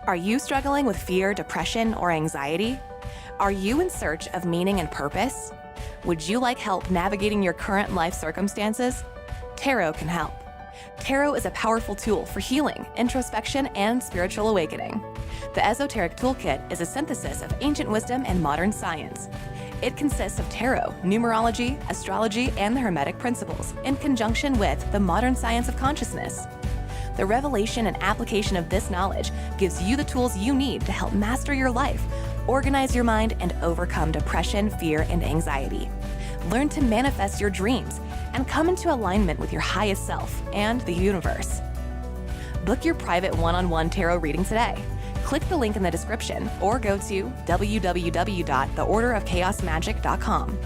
Are you struggling with fear, depression, or anxiety? Are you in search of meaning and purpose? Would you like help navigating your current life circumstances? Tarot can help. Tarot is a powerful tool for healing, introspection, and spiritual awakening. The Esoteric Toolkit is a synthesis of ancient wisdom and modern science. It consists of tarot, numerology, astrology, and the Hermetic principles, in conjunction with the modern science of consciousness. The revelation and application of this knowledge gives you the tools you need to help master your life, organize your mind, and overcome depression, fear, and anxiety. Learn to manifest your dreams and come into alignment with your highest self and the universe. Book your private one-on-one tarot reading today. Click the link in the description or go to www.theorderofchaosmagic.com.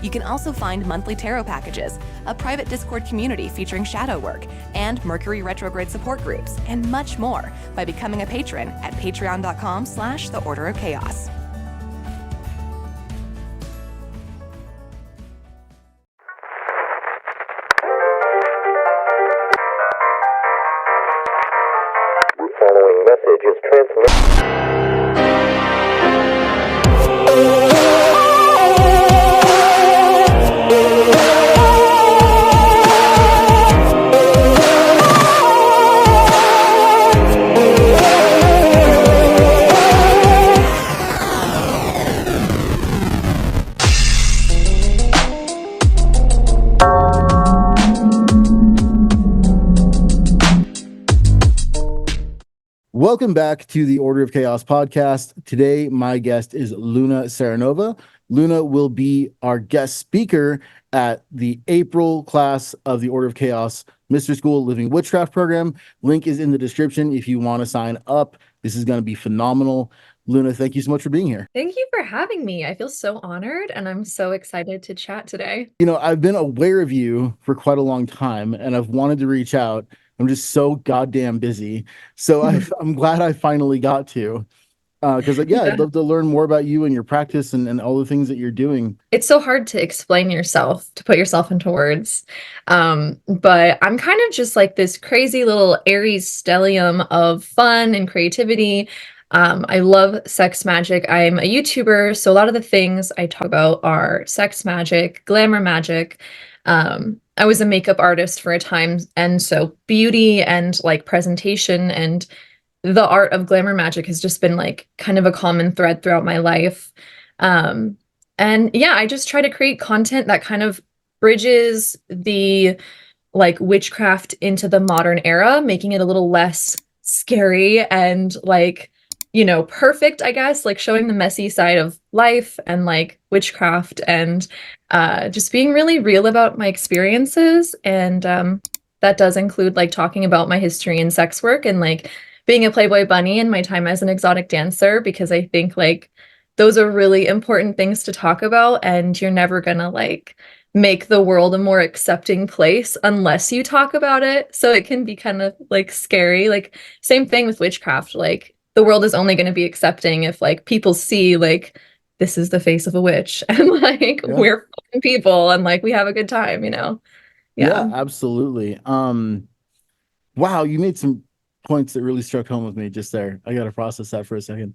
You can also find monthly tarot packages, a private Discord community featuring shadow work, and Mercury retrograde support groups, and much more by becoming a patron at patreon.com/theorderofchaos. The following message is transmitted. Welcome back to the Order of Chaos podcast. Today, my guest is Luna Seranova. Luna will be our guest speaker at the April class of the Order of Chaos Mystery School Living Witchcraft program. Link is in the description if you want to sign up. This is going to be phenomenal. Luna, thank you so much for being here. Thank you for having me. I feel so honored and I'm so excited to chat today. You know, I've been aware of you for quite a long time and I've wanted to reach out. I'm just so goddamn busy. So I'm glad I finally got to. Because I'd love to learn more about you and your practice and all the things that you're doing. It's so hard to explain yourself, to put yourself into words. But I'm kind of just like this crazy little Aries stellium of fun and creativity. I love sex magic. I'm a YouTuber, so a lot of the things I talk about are sex magic, glamour magic. I was a makeup artist for a time, and so beauty and like presentation and the art of glamour magic has just been like kind of a common thread throughout my life. And yeah, I just try to create content that kind of bridges the like witchcraft into the modern era, making it a little less scary and like, you know, perfect, I guess, like showing the messy side of life and like witchcraft and just being really real about my experiences. And that does include like talking about my history in sex work and like being a Playboy bunny and my time as an exotic dancer, because I think like those are really important things to talk about, and you're never gonna like make the world a more accepting place unless you talk about it. So it can be kind of like scary. Like same thing with witchcraft, like the world is only going to be accepting if like people see like this is the face of a witch and like we're fucking people and like we have a good time, you know? Yeah, absolutely. Wow, you made some points that really struck home with me just there. I got to process that for a second.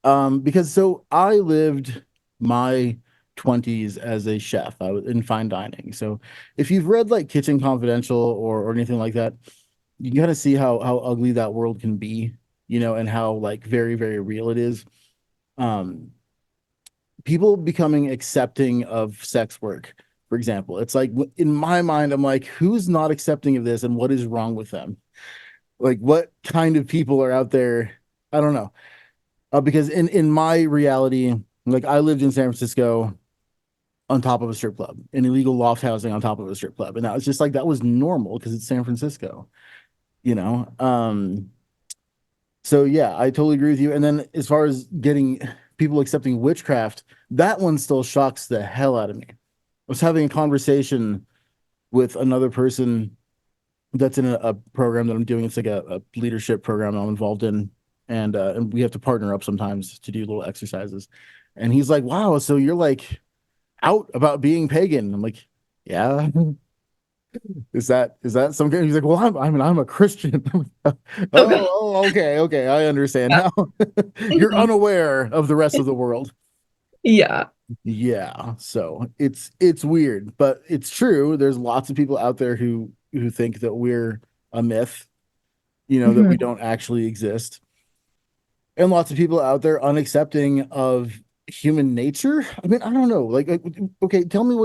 Because so I lived my 20s as a chef. I was in fine dining. So if you've read like Kitchen Confidential or anything like that, you got to see how ugly that world can be, you know, and how like very, very real it is. People becoming accepting of sex work, for example. It's like in my mind, I'm like, who's not accepting of this and what is wrong with them? Like what kind of people are out there? I don't know. Because in my reality, like I lived in San Francisco on top of a strip club, in illegal loft housing on top of a strip club. And that was just like, that was normal because it's San Francisco, you know? So yeah, I totally agree with you. And then as far as getting people accepting witchcraft, that one still shocks the hell out of me. I was having a conversation with another person that's in a program that I'm doing. It's like a leadership program I'm involved in. And we have to partner up sometimes to do little exercises. And he's like, wow, so you're like out about being pagan. I'm like, yeah. Is that some kind? He's like, well, I'm a Christian. Oh, okay, I understand Yeah. now. You're Mhm. unaware of the rest of the world. Yeah. Yeah, so it's weird, but it's true. There's lots of people out there who think that we're a myth, that we Mhm. don't actually exist. And lots of people out there unaccepting of human nature. I mean, I don't know. Okay, tell me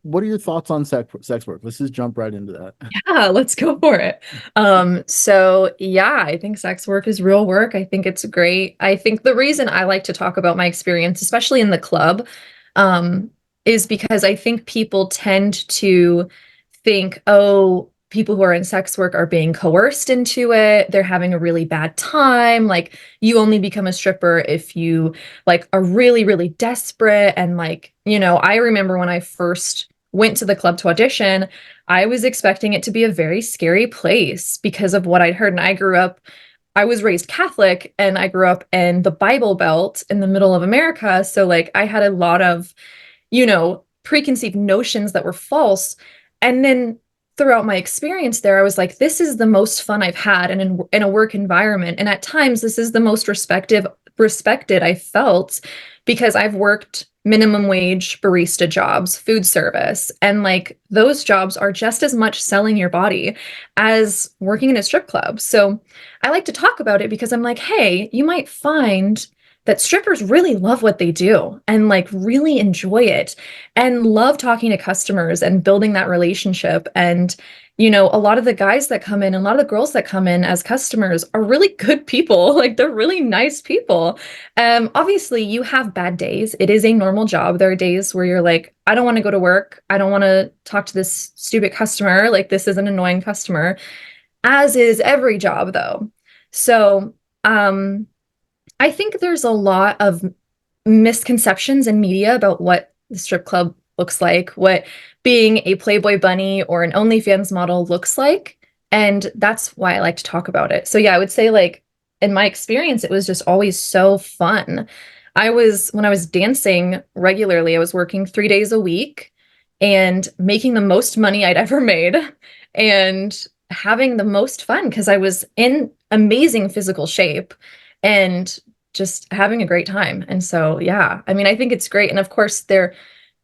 what are your thoughts on sex work? Let's just jump right into that. Yeah, let's go for it. So yeah, I think sex work is real work. I think it's great. I think the reason I like to talk about my experience, especially in the club, um, is because I think people tend to think, oh, people who are in sex work are being coerced into it. They're having a really bad time. Like you only become a stripper if you like are really, really desperate. And like, I remember when I first went to the club to audition, I was expecting it to be a very scary place because of what I'd heard. And I was raised Catholic and I grew up in the Bible Belt in the middle of America. So, like, I had a lot of, preconceived notions that were false. And then throughout my experience there, I was like, this is the most fun I've had in a work environment. And at times, this is the most respected I felt because I've worked minimum wage barista jobs, food service, and like those jobs are just as much selling your body as working in a strip club. So I like to talk about it because I'm like, hey, you might find that strippers really love what they do and like really enjoy it and love talking to customers and building that relationship. And, a lot of the guys that come in and a lot of the girls that come in as customers are really good people. Like they're really nice people. Obviously, you have bad days. It is a normal job. There are days where you're like, I don't want to go to work. I don't want to talk to this stupid customer. Like this is an annoying customer, as is every job, though. So, I think there's a lot of misconceptions in media about what the strip club looks like, what being a Playboy bunny or an OnlyFans model looks like. And that's why I like to talk about it. So, yeah, I would say, like, in my experience, it was just always so fun. When I was dancing regularly, I was working 3 days a week and making the most money I'd ever made and having the most fun because I was in amazing physical shape and just having a great time. And so, yeah, I mean, I think it's great. And of course,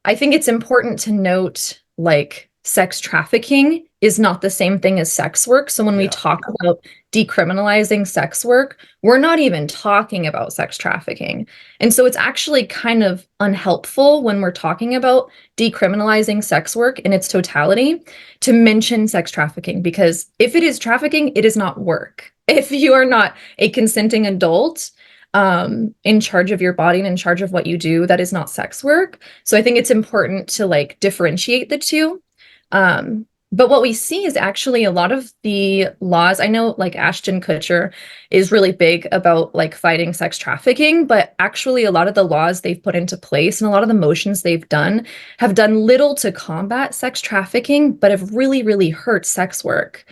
I think it's important to note like sex trafficking is not the same thing as sex work. So when we Yeah. talk about decriminalizing sex work, we're not even talking about sex trafficking. And so it's actually kind of unhelpful when we're talking about decriminalizing sex work in its totality to mention sex trafficking, because if it is trafficking, it is not work. If you are not a consenting adult, in charge of your body and in charge of what you do, that is not sex work. So I think it's important to like differentiate the two. But what we see is actually a lot of the laws. I know like Ashton Kutcher is really big about like fighting sex trafficking, but actually a lot of the laws they've put into place and a lot of the motions they've done have done little to combat sex trafficking, but have really, really hurt sex work.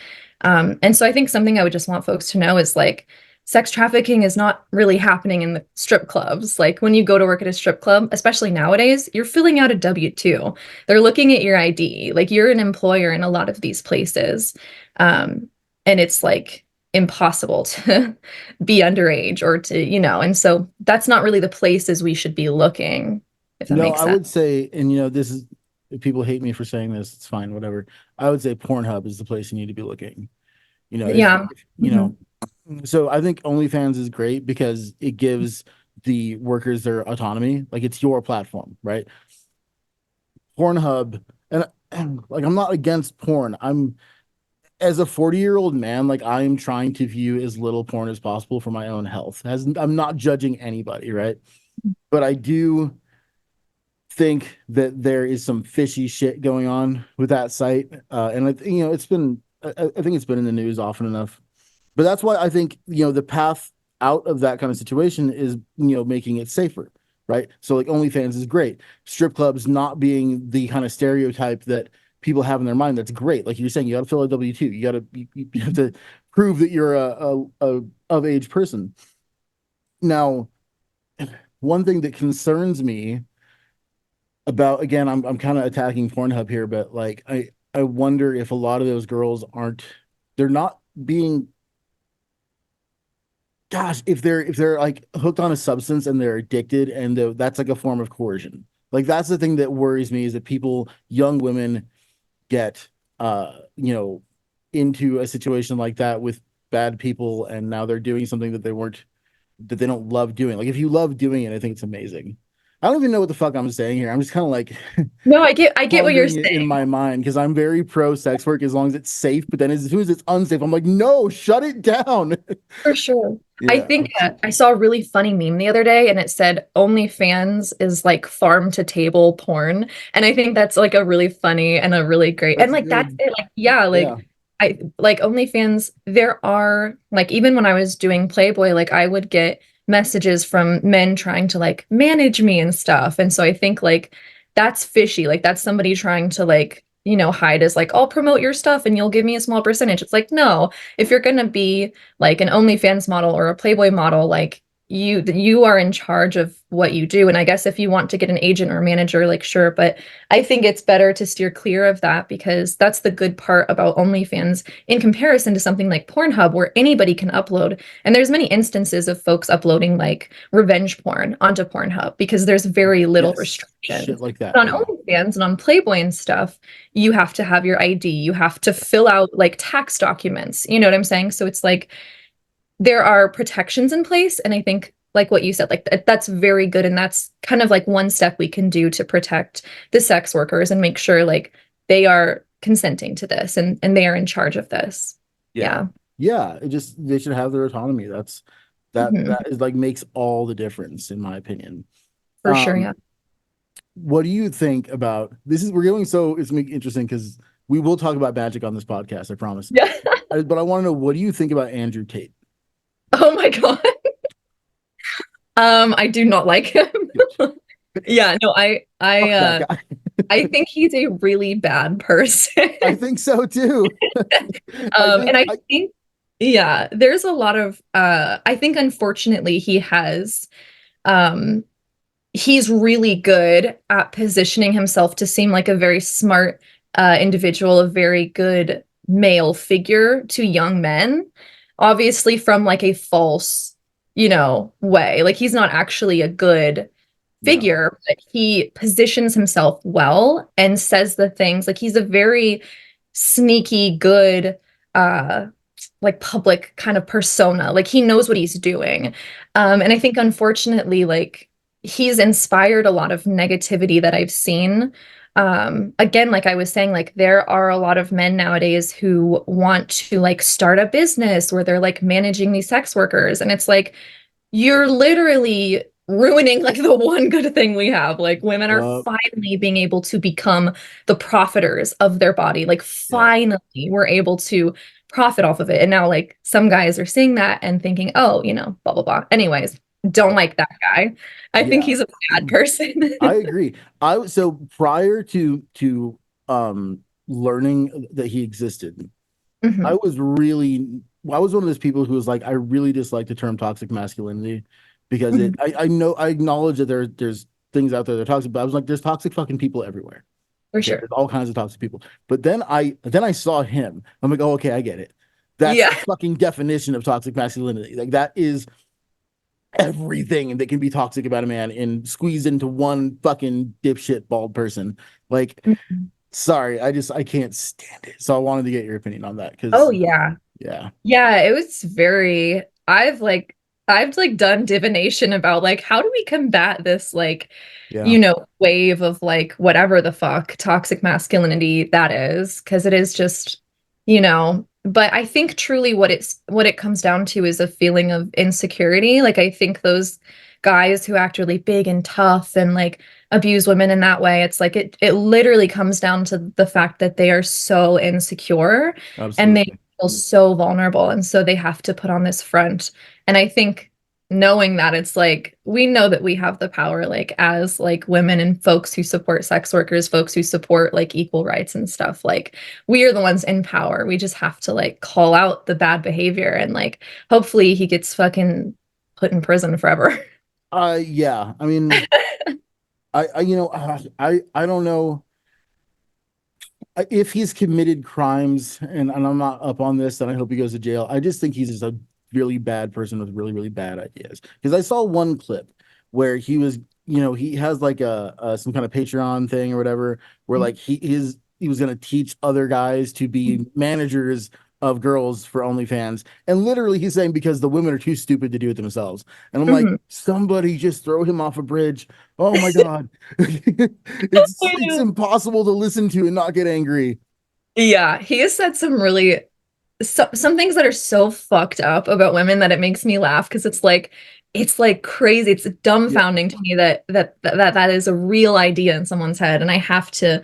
And so I think something I would just want folks to know is like, sex trafficking is not really happening in the strip clubs. Like when you go to work at a strip club, especially nowadays, you're filling out a W-2. They're looking at your ID. Like you're an employer in a lot of these places. And it's like impossible to be underage or and so that's not really the places we should be looking, if that No, makes I sense. would say, and this is, if people hate me for saying this, it's fine, whatever. I would say Pornhub is the place you need to be looking. Yeah. If Mhm. so I think OnlyFans is great because it gives the workers their autonomy. Like it's your platform, right? Pornhub, and like I'm not against porn. I'm as a 40-year-old man, like I am trying to view as little porn as possible for my own health. I'm not judging anybody, right? But I do think that there is some fishy shit going on with that site. And it's been, I think it's been in the news often enough. But that's why I think, the path out of that kind of situation is, making it safer, right? So like OnlyFans is great. Strip clubs not being the kind of stereotype that people have in their mind. That's great. Like you're saying, you got to fill a W-2. You have to prove that you're a of age person. Now, one thing that concerns me about, again, I'm kind of attacking Pornhub here, but like I wonder if a lot of those girls they're not being gosh, if they're like hooked on a substance and they're addicted, and that's like a form of coercion. Like that's the thing that worries me, is that people, young women, get you know, into a situation like that with bad people, and now they're doing something that they don't love doing. Like if you love doing it, I think it's amazing. I don't even know what the fuck I'm saying here. I'm just kind of like No, I get what you're pondering it in saying. my mind, because I'm very pro sex work as long as it's safe. But then as soon as it's unsafe, I'm like, no, shut it down. For sure. I Yeah. think I saw a really funny meme the other day and it said OnlyFans is like farm to table porn. And I think that's like a really funny and a really great, and That's like that's good. it. Like, yeah, Yeah. like I like OnlyFans, there are like, even when I was doing Playboy, like I would get messages from men trying to like manage me and stuff. And so I think like that's fishy. Like that's somebody trying to like, hide as like, I'll promote your stuff and you'll give me a small percentage. It's like, no, if you're gonna be like an OnlyFans model or a Playboy model, like you are in charge of what you do. And I guess if you want to get an agent or manager, like sure, but I think it's better to steer clear of that, because that's the good part about OnlyFans in comparison to something like Pornhub, where anybody can upload. And there's many instances of folks uploading like revenge porn onto Pornhub because there's very little Yes. Shit restrictions. like that. But on Yeah. OnlyFans and on Playboy and stuff, you have to have your ID, you have to fill out like tax documents. You know what I'm saying? So it's like there are protections in place. And I think, like what you said, like that's very good. And that's kind of like one step we can do to protect the sex workers and make sure like they are consenting to this and they are in charge of this. Yeah. Yeah. Yeah. They should have their autonomy. Mhm. That is like makes all the difference, in my opinion. For sure. Um, Yeah. what do you think about this? We're going, so it's interesting because we will talk about Magic on this podcast, I promise. Yeah. But I want to know, what do you think about Andrew Tate? Oh my God. I do not like him. Yeah, no, Fuck that guy. I think he's a really bad person. I think so too. And I think, yeah, there's a lot of I think unfortunately um he's really good at positioning himself to seem like a very smart individual, a very good male figure to young men, obviously from like a false, way. Like he's not actually a good No. figure, but he positions himself well and says the things like he's a very sneaky, good, uh, like public kind of persona. Like he knows what he's doing. And I think unfortunately, like he's inspired a lot of negativity that I've seen. Again, like I was saying, like there are a lot of men nowadays who want to like start a business where they're like managing these sex workers. And it's like, you're literally ruining like the one good thing we have. Like women are Yep. finally being able to become the profiters of their body. Like Yep. finally we're able to profit off of it. And now like some guys are seeing that and thinking, oh, blah, blah, blah. Anyways, don't Yep. like that guy. I think Yeah. he's a bad person. I agree. So prior to learning that he existed, I Mhm. was really I was one of those people who was like, I really dislike the term toxic masculinity, because Mhm. I know, I acknowledge that there's things out there that are toxic, but I was like, there's toxic fucking people everywhere. For Okay, sure. there's all kinds of toxic people. But then I saw him. I'm like, oh, okay, I get it. That's Yeah. the fucking definition of toxic masculinity. Like that is everything that can be toxic about a man and squeezed into one fucking dipshit bald person. Like, Mhm. sorry, I can't stand it. So I wanted to get your opinion on that, Oh because yeah. yeah, Yeah, it was very, I've like done divination about like how do we combat this like, yeah, wave of like whatever the fuck toxic masculinity that is, because it is just, but I think truly what it comes down to is a feeling of insecurity. Like I think those guys who act really big and tough and like abuse women in that way, it's like it literally comes down to the fact that they are so insecure and they absolutely. feel so vulnerable. And so they have to put on this front. And I think knowing that, it's like we know that we have the power, like as like women and folks who support sex workers, folks who support like equal rights and stuff, like we are the ones in power. We just have to like call out the bad behavior and like hopefully he gets fucking put in prison forever. Yeah. I mean, I don't know if he's committed crimes, and I'm not up on this, and I hope he goes to jail. I just think he's just a really bad person with really, really bad ideas. Because I saw one clip where he was, he has like a some kind of Patreon thing or whatever, where like he was gonna teach other guys to be managers of girls for OnlyFans. And literally he's saying because the women are too stupid to do it themselves. And I'm like, somebody just throw him off a bridge. Oh my God. It's impossible to listen to and not get angry. Yeah, he has said some things that are so fucked up about women that it makes me laugh because it's like crazy. It's dumbfounding to me that is a real idea in someone's head, and I have to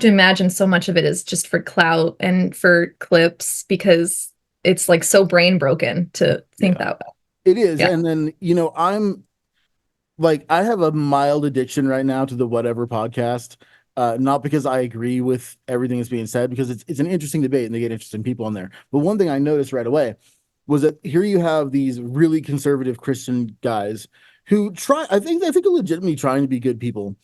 imagine so much of it is just for clout and for clips because it's like so brain broken to think that way. It is. And then, I'm like, I have a mild addiction right now to the Whatever podcast. Not because I agree with everything that's being said, because it's an interesting debate and they get interesting people on there. But one thing I noticed right away was that here you have these really conservative Christian guys who I think are legitimately trying to be good people,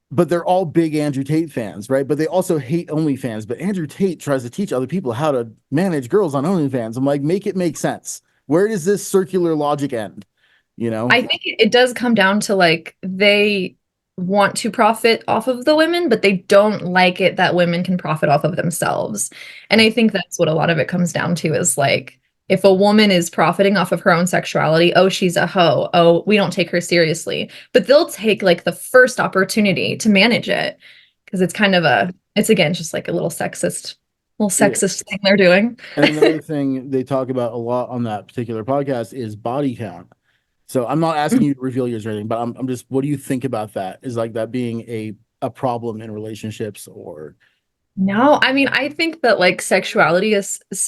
but they're all big Andrew Tate fans, right? But they also hate OnlyFans. But Andrew Tate tries to teach other people how to manage girls on OnlyFans. I'm like, make it make sense. Where does this circular logic end? I think it does come down to like they want to profit off of the women, but they don't like it that women can profit off of themselves. And I think that's what a lot of it comes down to is like, if a woman is profiting off of her own sexuality, oh, she's a hoe. Oh, we don't take her seriously. But they'll take like the first opportunity to manage it because it's kind of it's again, just like a little sexist thing they're doing. And another thing they talk about a lot on that particular podcast is body count. So I'm not asking you to reveal yours or anything, but I'm just, what do you think about that? Is like that being a problem in relationships or? No, I mean, I think that like sexuality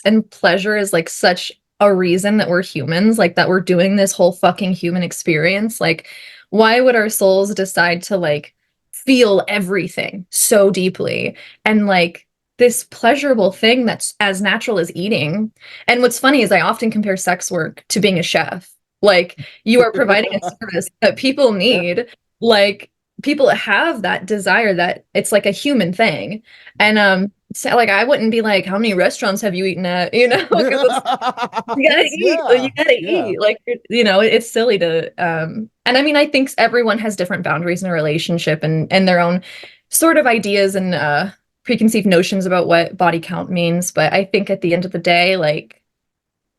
and pleasure is like such a reason that we're humans, like that we're doing this whole fucking human experience. Like, why would our souls decide to like feel everything so deeply and like this pleasurable thing that's as natural as eating? And what's funny is I often compare sex work to being a chef. Like you are providing a service that people need. Like people have that desire that it's like a human thing. And so like I wouldn't be like, how many restaurants have you eaten at? You know, you gotta eat. You gotta eat. Like it's silly to and I mean I think everyone has different boundaries in a relationship and their own sort of ideas and preconceived notions about what body count means. But I think at the end of the day, like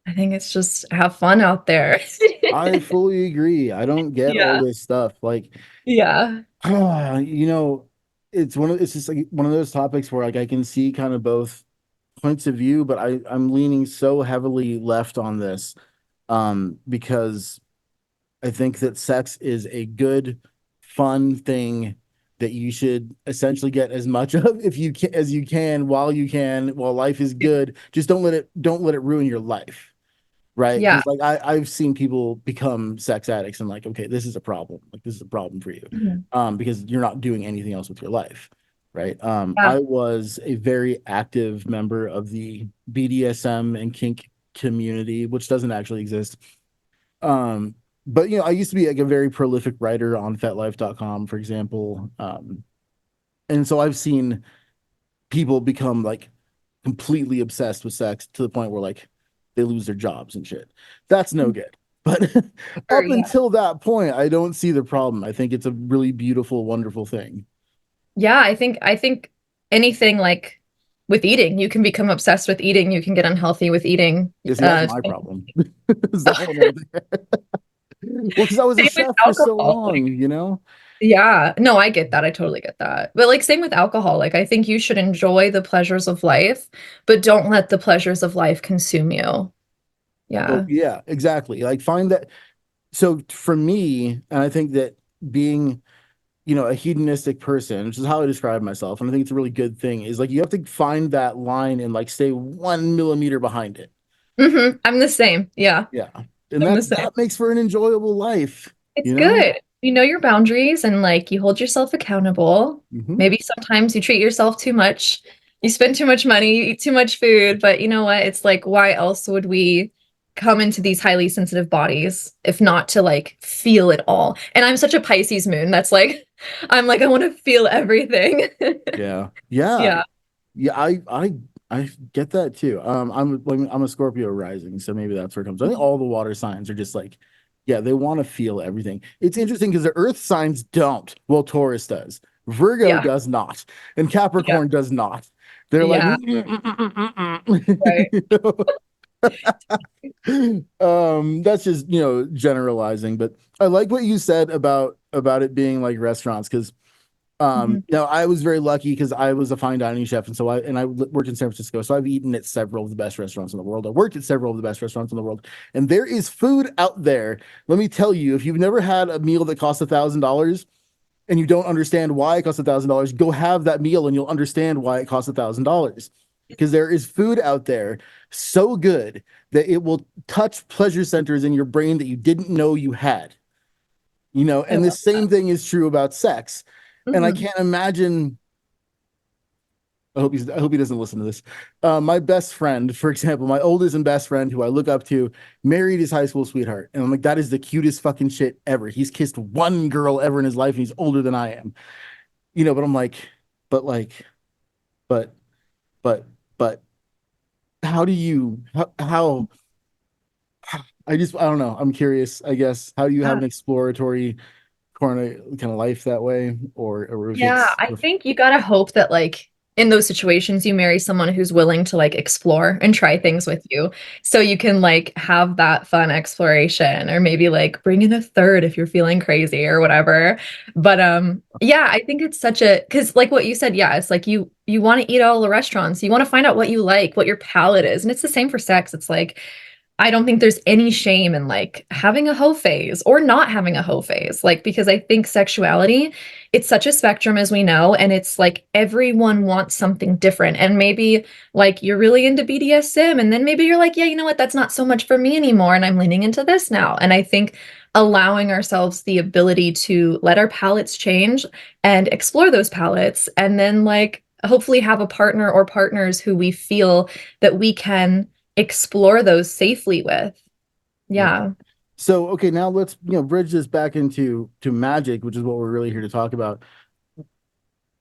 I think it's just have fun out there. I fully agree. I don't get all this stuff. Like, it's just like one of those topics where like I can see kind of both points of view, but I'm leaning so heavily left on this because I think that sex is a good, fun thing that you should essentially get as much of if you can as you can while life is good. Just don't let it ruin your life. Right. Yeah. Like I've seen people become sex addicts and like, okay, this is a problem. Like this is a problem for you. Because you're not doing anything else with your life. Right. I was a very active member of the BDSM and kink community, which doesn't actually exist. But I used to be like a very prolific writer on fetlife.com, for example. And so I've seen people become like completely obsessed with sex to the point where like they lose their jobs and shit. That's no good. But up until that point, I don't see the problem. I think it's a really beautiful, wonderful thing. Yeah, I think anything like with eating, you can become obsessed with eating. You can get unhealthy with eating. Yeah, see, that's my problem. Well, because I was a chef for so long, Yeah, no, I get that. I totally get that. But like same with alcohol. Like I think you should enjoy the pleasures of life, but don't let the pleasures of life consume you. Yeah. Oh, yeah, exactly. Like find that. So for me, and I think that being, a hedonistic person, which is how I describe myself, and I think it's a really good thing, is like you have to find that line and like stay 1 millimeter behind it. I'm the same. Yeah. Yeah. And that makes for an enjoyable life. It's good. You know your boundaries and like you hold yourself accountable. Maybe sometimes you treat yourself too much. You spend too much money, you eat too much food, but you know what? It's like, why else would we come into these highly sensitive bodies if not to like feel it all? And I'm such a Pisces moon. That's like, I'm like, I want to feel everything. Yeah. I I get that too. I'm a Scorpio rising, so maybe that's where it comes. I think all the water signs are just like, yeah, they want to feel everything. It's interesting because the earth signs don't. Well, Taurus does. Virgo Yeah. does not, and Yeah. Capricorn does not. They're like, Yeah. Right. you know? That's just, generalizing, but I like what you said about it being like restaurants because Mhm. I was very lucky because I was a fine dining chef, and I worked in San Francisco, so I've eaten at several of the best restaurants in the world. I worked at several of the best restaurants in the world, and there is food out there. Let me tell you, if you've never had a meal that costs $1,000 and you don't understand why it costs $1,000, go have that meal and you'll understand why it costs $1,000. Because there is food out there so good that it will touch pleasure centers in your brain that you didn't know you had. I And the love same thing is true about sex. that. And I Mhm. can't imagine. I hope he doesn't listen to this. My best friend, for example, my oldest and best friend, who I look up to, married his high school sweetheart, and I'm like, that is the cutest fucking shit ever. He's kissed one girl ever in his life, and he's older than I am. But I'm like, but like, but but but how do you I don't know. I'm curious, I guess. How do you have Yeah. an exploratory kind of life that way, or if Yeah, it's I think you gotta hope that like in those situations you marry someone who's willing to like explore and try things with you so you can like have that fun exploration or maybe like bring in a third if you're feeling crazy or whatever. But yeah, I think it's such a because like what you said, yeah, it's like you want to eat all the restaurants. You want to find out what you like, what your palate is. And it's the same for sex. It's like I don't think there's any shame in like having a hoe phase or not having a hoe phase. Like, because I think sexuality, it's such a spectrum as we know. And it's like everyone wants something different. And maybe like you're really into BDSM. And then maybe you're like, yeah, you know what? That's not so much for me anymore. And I'm leaning into this now. And I think allowing ourselves the ability to let our palettes change and explore those palettes and then like hopefully have a partner or partners who we feel that we can explore those safely with. yeah. Yeah. So okay, now let's bridge this back into magic, which is what we're really here to talk about.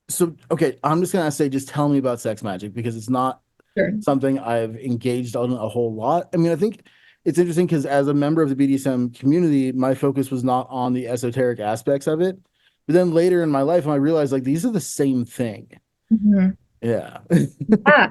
So okay, I'm just gonna say, just tell me about sex magic because it's not Sure. something I've engaged on a whole lot. I mean, I think it's interesting because as a member of the BDSM community, my focus was not on the esoteric aspects of it. But then later in my life, I realized like these are the same thing. Mhm. Yeah. Yeah.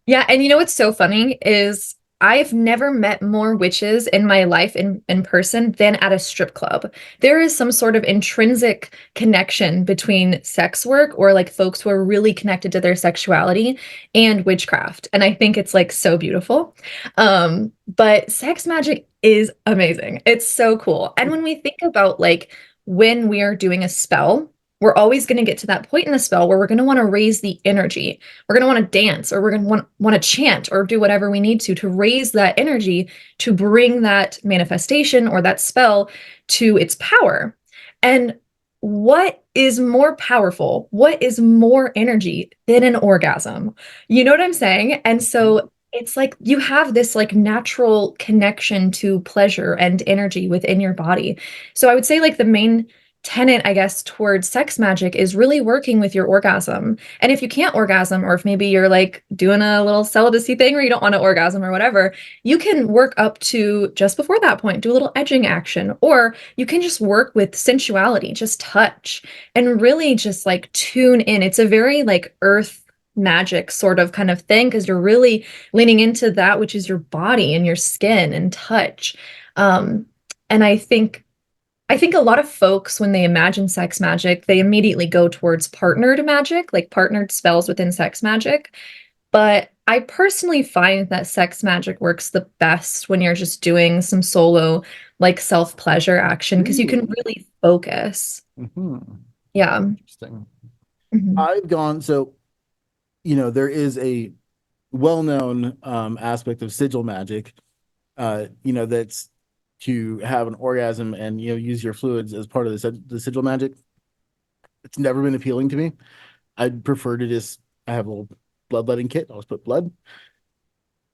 Yeah. And you know what's so funny is I've never met more witches in my life in person than at a strip club. There is some sort of intrinsic connection between sex work or like folks who are really connected to their sexuality and witchcraft. And I think it's like so beautiful. But sex magic is amazing. It's so cool. And when we think about like when we are doing a spell, we're always going to get to that point in the spell where we're going to want to raise the energy. We're going to want to dance or we're going to want to chant or do whatever we need to raise that energy to bring that manifestation or that spell to its power. And what is more powerful? What is more energy than an orgasm? You know what I'm saying? And so it's like you have this like natural connection to pleasure and energy within your body. So I would say like the main tenet, I guess, towards sex magic is really working with your orgasm. And if you can't orgasm, or if maybe you're like doing a little celibacy thing where you don't want to orgasm or whatever, you can work up to just before that point, do a little edging action, or you can just work with sensuality, just touch, and really just like tune in. It's a very like earth magic sort of kind of thing because you're really leaning into that which is your body and your skin and touch. Um, and I think a lot of folks, when they imagine sex magic, they immediately go towards partnered magic, like partnered spells within sex magic. But I personally find that sex magic works the best when you're just doing some solo, like self-pleasure action, because you can Ooh. really focus. Mhm. Yeah. Interesting. Mhm. I've gone so there is a well-known aspect of sigil magic, that's to have an orgasm and use your fluids as part of the sigil magic. It's never been appealing to me. I'd prefer to just I have a little bloodletting kit. I'll just put blood.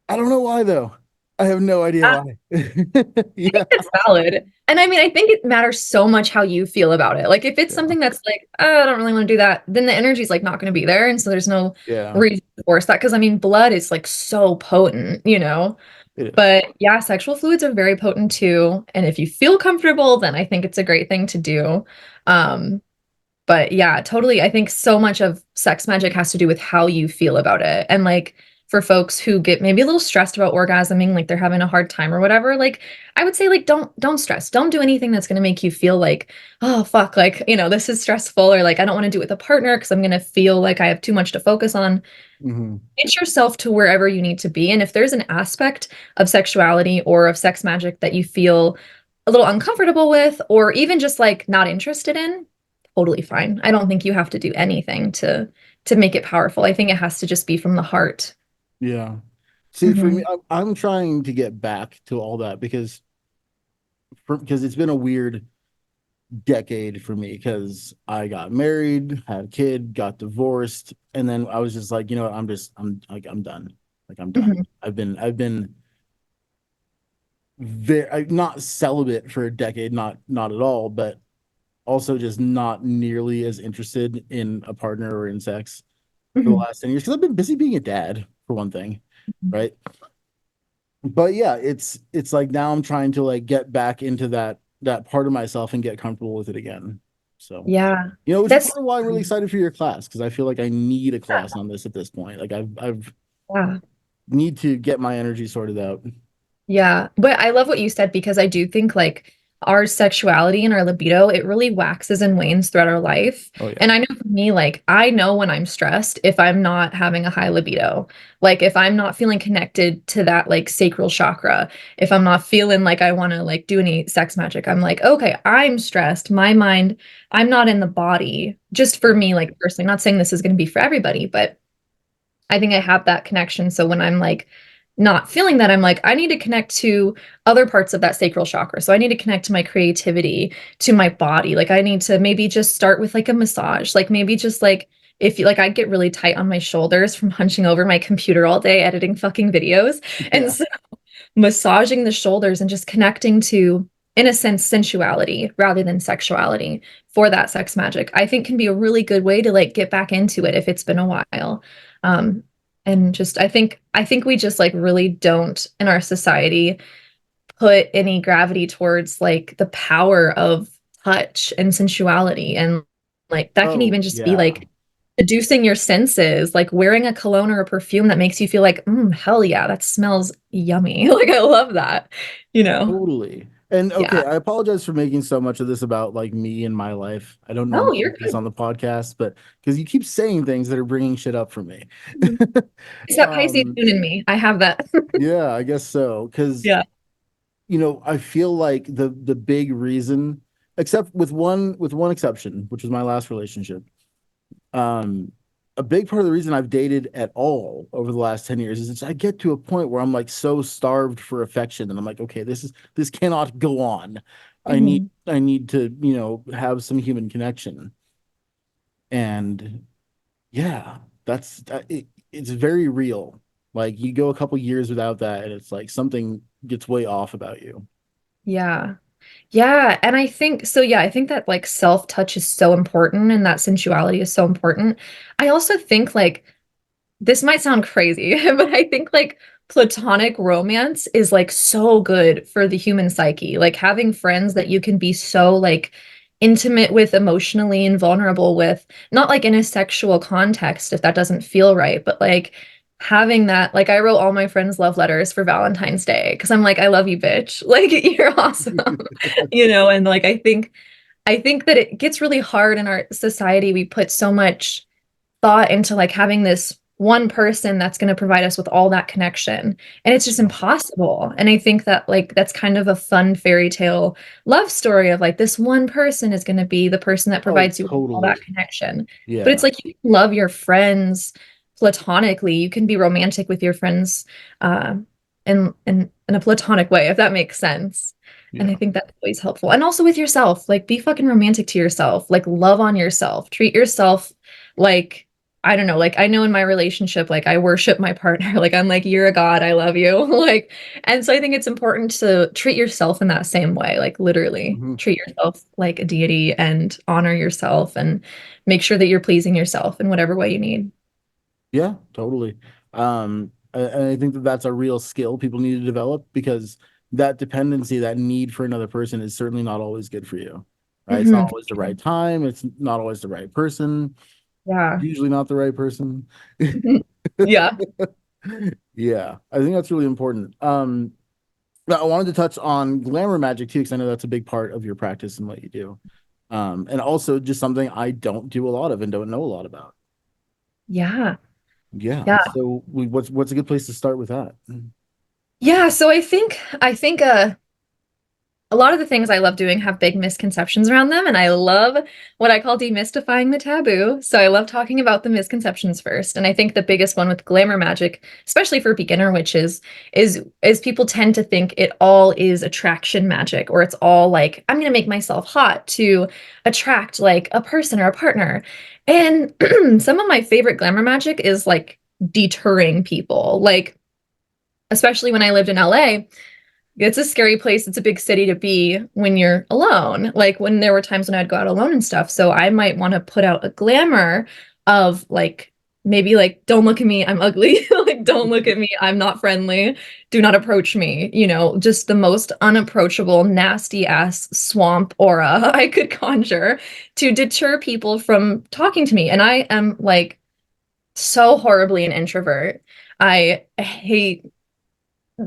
I don't know why though. I have no idea Uh, why. I Yeah. think it's valid. And I mean, I think it matters so much how you feel about it. Like if it's Yeah. something that's like, oh, I don't really want to do that, then the energy's like not going to be there. And so there's no Yeah. reason to force that. Cause I mean, blood is like so potent, you know? It is. But yeah, sexual fluids are very potent too. And if you feel comfortable, then I think it's a great thing to do. Um, but yeah, totally. I think so much of sex magic has to do with how you feel about it. And like for folks who get maybe a little stressed about orgasming, like they're having a hard time or whatever, like I would say like don't stress. Don't do anything that's going to make you feel like, oh fuck, like, you know, this is stressful or like I don't want to do it with a partner because I'm going to feel like I have too much to focus on. Hmm. Get yourself to wherever you need to be. And if there's an aspect of sexuality or of sex magic that you feel a little uncomfortable with, or even just like not interested in, totally fine. I don't think you have to do anything to make it powerful. I think it has to just be from the heart. Yeah. See, for me, Mhm. I'm trying to get back to all that because it's been a weird decade for me because I got married, had a kid, got divorced, and then I was just like, you know what, I'm done. Like I'm done. Mhm. I've been very not celibate for a decade, not at all, but also just not nearly as interested in a partner or in sex for the Mhm. last 10 years because I've been busy being a dad for one thing, right? But yeah, it's like now I'm trying to like get back into that part of myself and get comfortable with it again. So, Yeah. which is That's part of why I'm really excited for your class because I feel like I need a class on this at this point. Like I've yeah. need to get my energy sorted out. Yeah, but I love what you said because I do think like our sexuality and our libido, it really waxes and wanes throughout our life. Oh yeah. And I know for me, like I know when I'm stressed if I'm not having a high libido. Like if I'm not feeling connected to that like sacral chakra, if I'm not feeling like I want to like do any sex magic, I'm like, okay, I'm stressed. My mind, I'm not in the body. Just for Yeah. me, like personally, not saying this is going to be for everybody, but I think I have that connection. So when I'm like not feeling that, I'm like, I need to connect to other parts of that sacral chakra. So I need to connect to my creativity, to my body. Like I need to maybe just start with like a massage. Like maybe just like if you like I get really tight on my shoulders from hunching over my computer all day editing fucking videos. And Yeah. so massaging the shoulders and just connecting to, in a sense, sensuality rather than sexuality for that sex magic, I think can be a really good way to like get back into it if it's been a while. Um, and just I think we just like really don't in our society put any gravity towards like the power of touch and sensuality and like that can Oh even just be yeah. like seducing your senses, like wearing a cologne or a perfume that makes you feel like, hell yeah, that smells yummy. Like I love that, you know? Totally. And okay, Yeah. I apologize for making so much of this about like me and my life. I don't Oh, normally you're do this good. on the podcast, but because you keep saying things that are bringing shit up for me. It's that Pisces Um, moon in me. I have that. yeah, I guess so. Because Yeah. I feel like the big reason, except with one exception, which was my last relationship, um, a big part of the reason I've dated at all over the last 10 years is I get to a point where I'm like so starved for affection and I'm like, okay, this cannot go on. I need Mhm. I need to, have some human connection. And yeah, it's very real. Like you go a couple years without that and it's like something gets way off about you. Yeah. Yeah. And I think so. Yeah. I think that like self touch is so important and that sensuality is so important. I also think like this might sound crazy, but I think like platonic romance is like so good for the human psyche. Like having friends that you can be so like intimate with emotionally and vulnerable with, not like in a sexual context if that doesn't feel right, but like having that, like I wrote all my friends love letters for Valentine's Day because I'm like, I love you, bitch. Like you're awesome. And like I think that it gets really hard in our society. We put so much thought into like having this one person that's going to provide us with all that connection and it's just Yeah. impossible. And I think that like that's kind of a fun fairy tale love story of like this one person is going to be the person that Oh, provides you with all that totally. connection, but it's Yeah. like you can love your friends platonically, you can be romantic with your friends uh in a platonic way, if that makes sense. And I Yeah. think that's always helpful, and also with yourself, like be fucking romantic to yourself, like love on yourself, treat yourself like I don't know, like I know in my relationship, like I worship my partner. Like I'm like, you're a god, I love you. Like, and so I think it's important to treat yourself in that same way, like literally Mhm. treat yourself like a deity and honor yourself and make sure that you're pleasing yourself in whatever way you need. Yeah, totally. And I think that that's a real skill people need to develop, because that dependency, that need for another person is certainly not always good for you. Right? It's not Mhm. always the right time. It's not always the right person. Yeah. Usually not the right person. Yeah. Yeah, I think that's really important. But I wanted to touch on glamour magic too, because I know that's a big part of your practice and what you do. And also just something I don't do a lot of and don't know a lot about. Yeah. Yeah. Yeah. So what's a good place to start with that? Yeah. So I think a lot of the things I love doing have big misconceptions around them, and I love what I call demystifying the taboo. So I love talking about the misconceptions first. And I think the biggest one with glamour magic, especially for beginner witches, is people tend to think it all is attraction magic, or it's all like, I'm gonna make myself hot to attract like a person or a partner. And some of my favorite glamour magic is like deterring people. Like, especially when I lived in LA, it's a scary place. It's a big city to be when you're alone. Like when there were times when I'd go out alone and stuff. So I might want to put out a glamour of like, maybe like, don't look at me, I'm ugly. Like, don't look at me, I'm not friendly. Do not approach me. You know, just the most unapproachable, nasty ass swamp aura I could conjure to deter people from talking to me. And I am like so horribly an introvert. I hate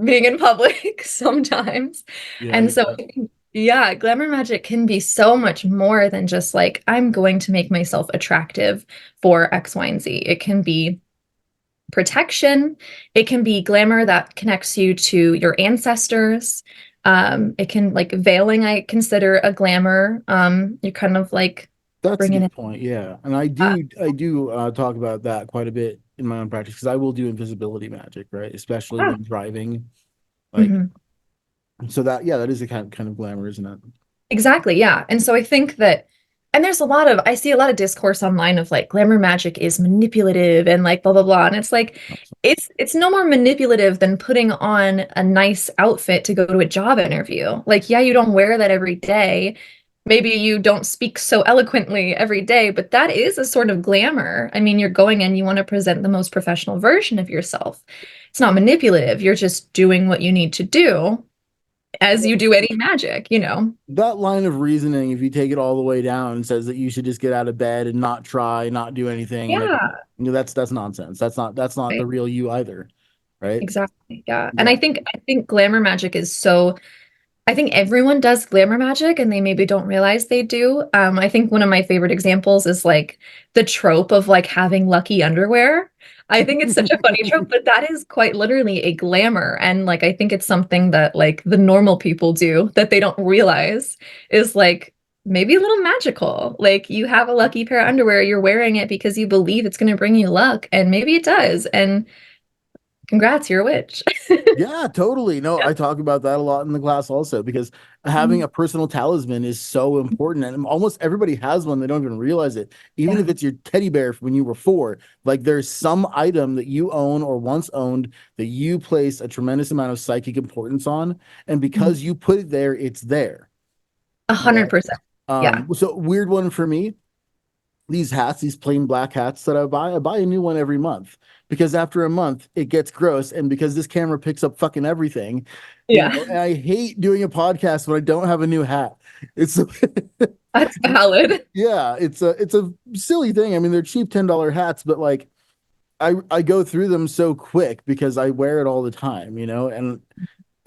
being in public sometimes. Yeah, I And get so, that. yeah, glamour magic can be so much more than just like, I'm going to make myself attractive for X, Y, and Z. It can be protection, it can be glamour that connects you to your ancestors. It can like veiling, I consider a glamour. You're kind of like That's a bringing good it point. Yeah. And I up. do talk about that quite a bit in my own practice, because I will do invisibility magic, right? Especially Yeah. when driving. Like, Mhm. so that, yeah, that is a kind of glamour, isn't it? Exactly, yeah. And so I think that, and there's a lot of, I see a lot of discourse online of like glamour magic is manipulative and like blah blah blah. And it's like it's no more manipulative than putting on a nice outfit to go to a job interview. Like, yeah, you don't wear that every day. Maybe you don't speak so eloquently every day, but that is a sort of glamour. I mean, you're going in, you want to present the most professional version of yourself. It's not manipulative. You're just doing what you need to do as you do any magic, you know? That line of reasoning, if you take it all the way down, says that you should just get out of bed and not try, not do anything. And Yeah, that's nonsense. That's not the right. real you either. Right? Exactly. Yeah. And Yeah. I think glamour magic is so I think everyone does glamour magic and they maybe don't realize they do. I think one of my favorite examples is like the trope of like having lucky underwear. I think it's such a funny trope, but that is quite literally a glamour. And like I think it's something that like the normal people do that they don't realize is like maybe a little magical. Like you have a lucky pair of underwear, you're wearing it because you believe it's going to bring you luck, and maybe it does. And congrats, you're a witch. Yeah, totally. No, Yeah. I talk about that a lot in the class also, because having Mhm. a personal talisman is so important. And almost everybody has one. They don't even realize it. Even Yeah. if it's your teddy bear from when you were 4, like there's some item that you own or once owned that you place a tremendous amount of psychic importance on. And Mhm. because you put it there, it's there. Right. 100%. Yeah. So weird one for me, these hats, these plain black hats that I buy a new one every month, because after a month it gets gross, and because this camera picks up fucking everything, Yeah. and I hate doing a podcast when I don't have a new hat. It's That's valid. yeah, it's a silly thing. I mean, they're cheap $10 hats, but like I go through them so quick because I wear it all the time, and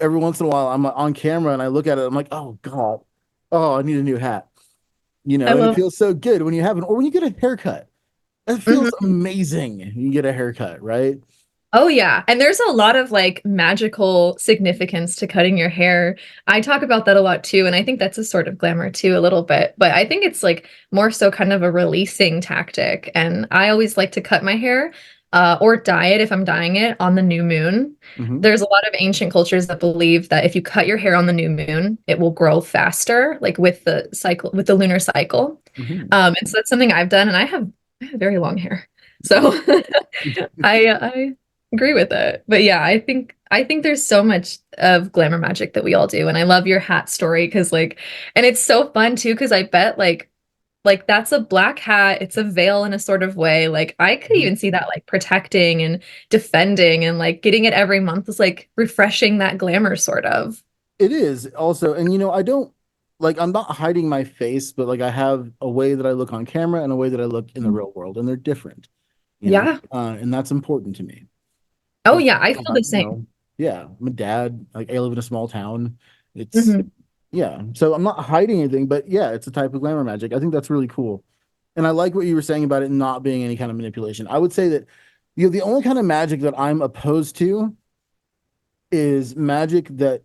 every once in a while I'm on camera and I look at it, I'm like, oh God, oh, I need a new hat. I And it love. feels so good when you have it, or when you get a haircut. It feels Mhm. amazing. You get a haircut, right? Oh yeah. And there's a lot of like magical significance to cutting your hair. I talk about that a lot too, and I think that's a sort of glamour too, a little bit. But I think it's like more so kind of a releasing tactic. And I always like to cut my hair or dye it if I'm dyeing it on the new moon. Hmm. There's a lot of ancient cultures that believe that if you cut your hair on the new moon, it will grow faster, like with the cycle, with the lunar cycle. Hmm. And so that's something I've done, and I have very long hair. So I agree with it. But yeah, I think there's so much of glamour magic that we all do. And I love your hat story because like, and it's so fun too, because I bet like that's a black hat, it's a veil in a sort of way. Like I could even see that like protecting and defending and like getting it every month is like refreshing that glamour sort of. It is also, and I don't like, I'm not hiding my face, but like I have a way that I look on camera and a way that I look in the real world, and they're different, Yeah. and that's important to me. Oh Uh, yeah, I feel the same. yeah, I'm a dad. Like I live in a small town. It's Mhm. Yeah. So I'm not hiding anything, but yeah, it's a type of glamour magic. I think that's really cool. And I like what you were saying about it not being any kind of manipulation. I would say that the only kind of magic that I'm opposed to is magic that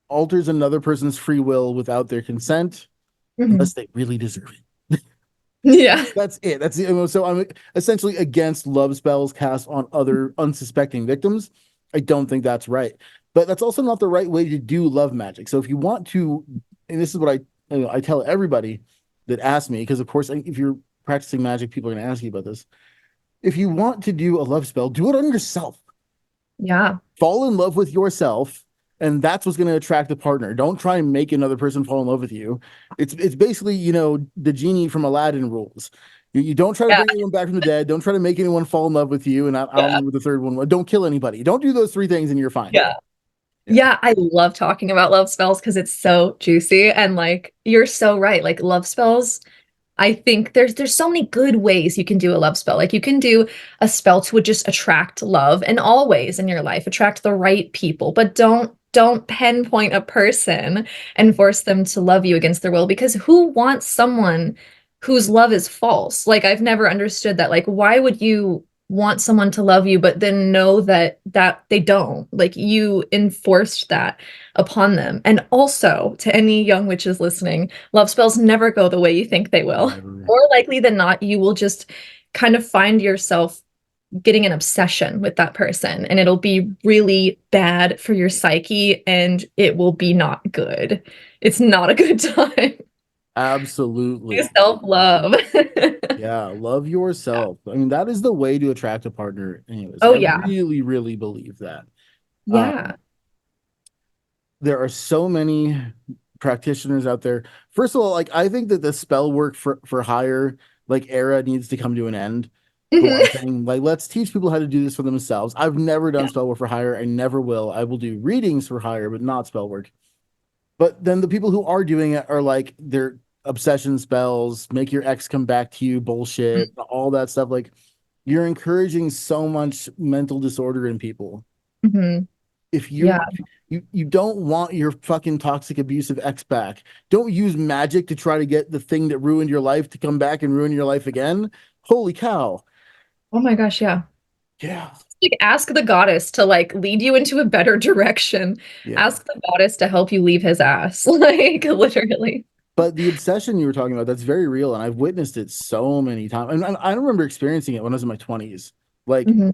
alters another person's free will without their consent, Mhm. unless they really deserve it. Yeah. That's it. So I'm essentially against love spells cast on other unsuspecting victims. I don't think that's right. But that's also not the right way to do love magic. So if you want to, and this is what I tell everybody that asks me, because of course, if you're practicing magic, people are going to ask you about this. If you want to do a love spell, do it on yourself. Yeah. Fall in love with yourself, and that's what's going to attract the partner. Don't try and make another person fall in love with you. It's basically, the genie from Aladdin rules. You don't try to Yeah. bring anyone back from the dead. Don't try to make anyone fall in love with you. And I don't remember the third one. Don't kill anybody. Don't do those three things, and you're fine. Yeah. Yeah. Yeah, I love talking about love spells because it's so juicy and like you're so right. Like love spells, I think there's so many good ways you can do a love spell. Like you can do a spell to just attract love in all ways in your life, attract the right people, but don't pinpoint a person and force them to love you against their will because who wants someone whose love is false? Like I've never understood that. Like why would you want someone to love you but then know that they don't? Like you enforced that upon them. And also to any young witches listening, love spells never go the way you think they will. Never. More likely than not, you will just kind of find yourself getting an obsession with that person, and it'll be really bad for your psyche, and it will be not good. It's not a good time. Absolutely. Self-love. Yeah. Love yourself. I mean, that is the way to attract a partner, anyways. Oh I yeah. really, really believe that. Yeah. There are so many practitioners out there. First of all, like I think that the spell work for hire like era needs to come to an end. For one Mhm. thing, like let's teach people how to do this for themselves. I've never done Yeah. spell work for hire. I never will. I will do readings for hire, but not spell work. But then the people who are doing it are like their obsession spells, make your ex come back to you, bullshit, all that stuff. Like you're encouraging so much mental disorder in people. Mhm. If Yeah. you don't want your fucking toxic abusive ex back, don't use magic to try to get the thing that ruined your life to come back and ruin your life again. Holy cow. Oh my gosh, yeah. Yeah. Like ask the goddess to like lead you into a better direction. Yeah. Ask the goddess to help you leave his ass. Like literally. But the obsession you were talking about, that's very real. And I've witnessed it so many times. And I remember experiencing it when I was in my 20s. Like, Mhm.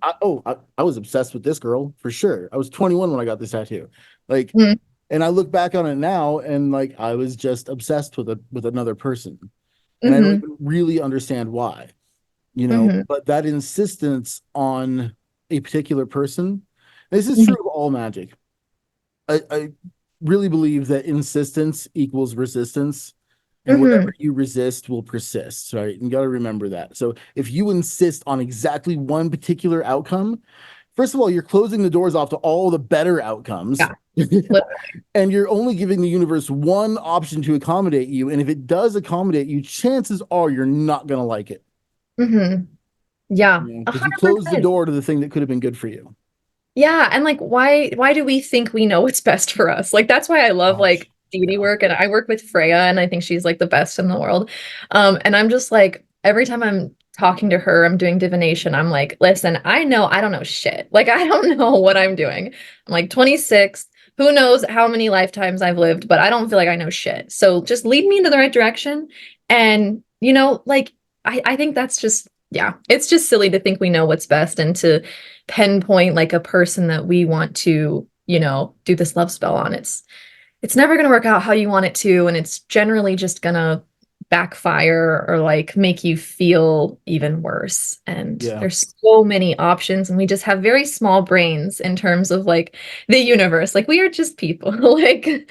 I was obsessed with this girl for sure. I was 21 when I got this tattoo. Like, Mhm. and I look back on it now and like I was just obsessed with another person. And I don't Mhm. even really understand why, Mhm. but that insistence on a particular person, this is Mhm. true of all magic. I really believe that insistence equals resistance, and whatever Mhm. you resist will persist, right? And you got to remember that. So if you insist on exactly one particular outcome, first of all, you're closing the doors off to all the better outcomes. Yeah. Lit- And you're only giving the universe one option to accommodate you. And if it does accommodate you, chances are you're not going to like it. Mhm. Yeah. A Because you hundred closed the percent. door to the thing that could have been good for you. Yeah, and like why do we think we know what's best for us? Like that's why I love Gosh. like deity Yeah. work and I work with Freya and I think she's like the best in the world. And I'm just like every time I'm talking to her, I'm doing divination, I'm like, listen, I know I don't know shit. Like I don't know what I'm doing. I'm like 26. Who knows how many lifetimes I've lived, but I don't feel like I know shit. So just lead me into the right direction. And like I think that's just yeah, it's just silly to think we know what's best and to pinpoint like a person that we want to, do this love spell on. It's never going to work out how you want it to, and it's generally just going to backfire or like make you feel even worse. And Yeah. there's so many options, and we just have very small brains in terms of like the universe. Like we are just people. Like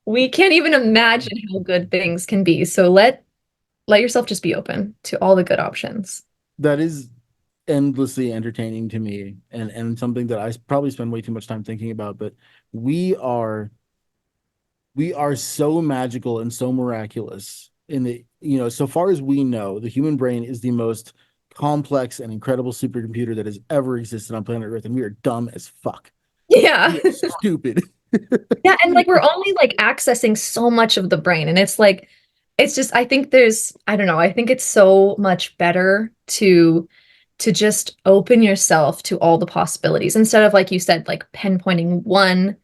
we can't even imagine how good things can be. So let yourself just be open to all the good options. That is endlessly entertaining to me, and something that I probably spend way too much time thinking about. But we are we are so magical and so miraculous in the, so far as we know, the human brain is the most complex and incredible supercomputer that has ever existed on planet Earth, and we are dumb as fuck. Yeah. We are stupid. Yeah, and like we're only like accessing so much of the brain, and it's like it's just I think there's I don't know, I think it's so much better to just open yourself to all the possibilities instead of like you said like pinpointing one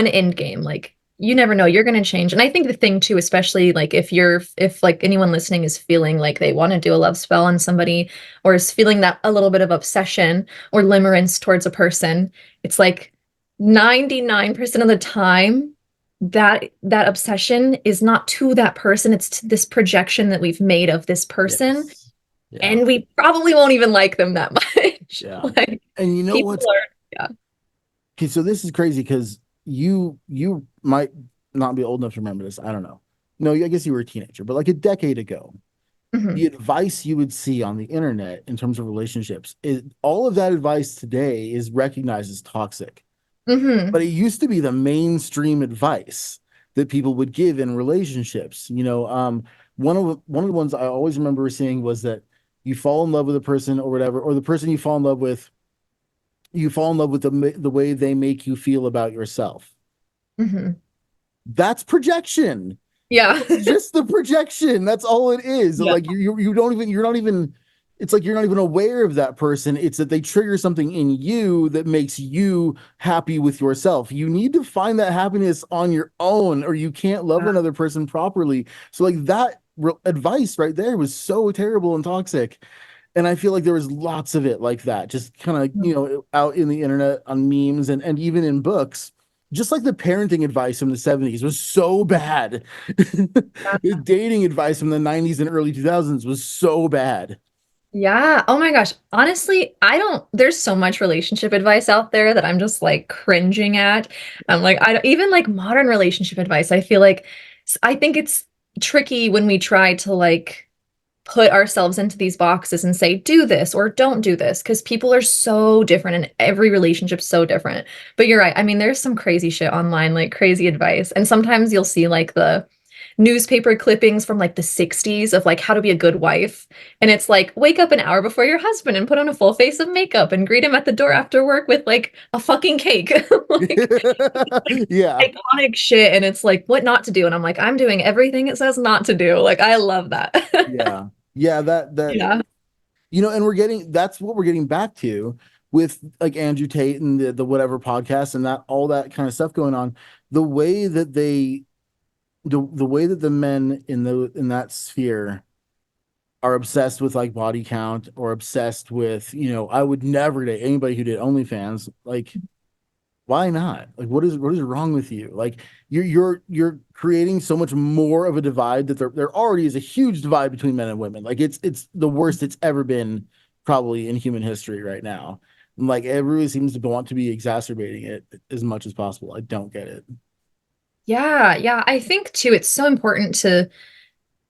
end game. Like you never know, you're going to change. And I think the thing too, especially like if like anyone listening is feeling like they want to do a love spell on somebody or is feeling that a little bit of obsession or limerence towards a person, it's like 99% of the time that obsession is not to that person, it's to this projection that we've made of this person, Yes. Yeah. and we probably won't even like them that much. Yeah. Like And you know people what's are, yeah. okay, so this is crazy because you might not be old enough to remember this. I don't know. No, I guess you were a teenager, but like a decade ago, Mhm. the advice you would see on the internet in terms of relationships is all of that advice today is recognized as toxic. Mhm. But it used to be the mainstream advice that people would give in relationships. One of the ones I always remember seeing was that you fall in love with a person or whatever, or the person you fall in love with, you fall in love with the way they make you feel about yourself. Mhm. That's projection. Yeah. It's just the projection. That's all it is. Yeah. Like you don't even you're not even it's like you're not even aware of that person. It's that they trigger something in you that makes you happy with yourself. You need to find that happiness on your own, or you can't love another person properly. So like that advice right there was so terrible and toxic. And I feel like there was lots of it like that, just kind of, out in the internet on memes and even in books. Just like the parenting advice from the 70s was so bad. The dating advice from the 90s and early 2000s was so bad. Yeah. Oh my gosh. Honestly, there's so much relationship advice out there that I'm just like cringing at. I'm like, I don't even like modern relationship advice. I feel like I think it's tricky when we try to like put ourselves into these boxes and say, do this or don't do this, because people are so different and every relationship's so different. But you're right. I mean, there's some crazy shit online, like crazy advice. And sometimes you'll see like the newspaper clippings from like the 60s of like how to be a good wife. And it's like, wake up an hour before your husband and put on a full face of makeup and greet him at the door after work with like a fucking cake. Like Yeah. iconic shit. And it's like, what not to do. And I'm like, I'm doing everything it says not to do. Like, I love that. Yeah. Yeah, that Yeah. and that's what we're getting back to with like Andrew Tate and the whatever podcast and that all that kind of stuff going on. The way that the way that the men in that sphere are obsessed with like body count or obsessed with, I would never date anybody who did OnlyFans. Like, why not? Like, what is wrong with you? Like, you're creating so much more of a divide that there already is a huge divide between men and women. Like, it's the worst it's ever been probably in human history right now. And like everybody seems to want to be exacerbating it as much as possible. I don't get it. Yeah. Yeah. I think too, it's so important to,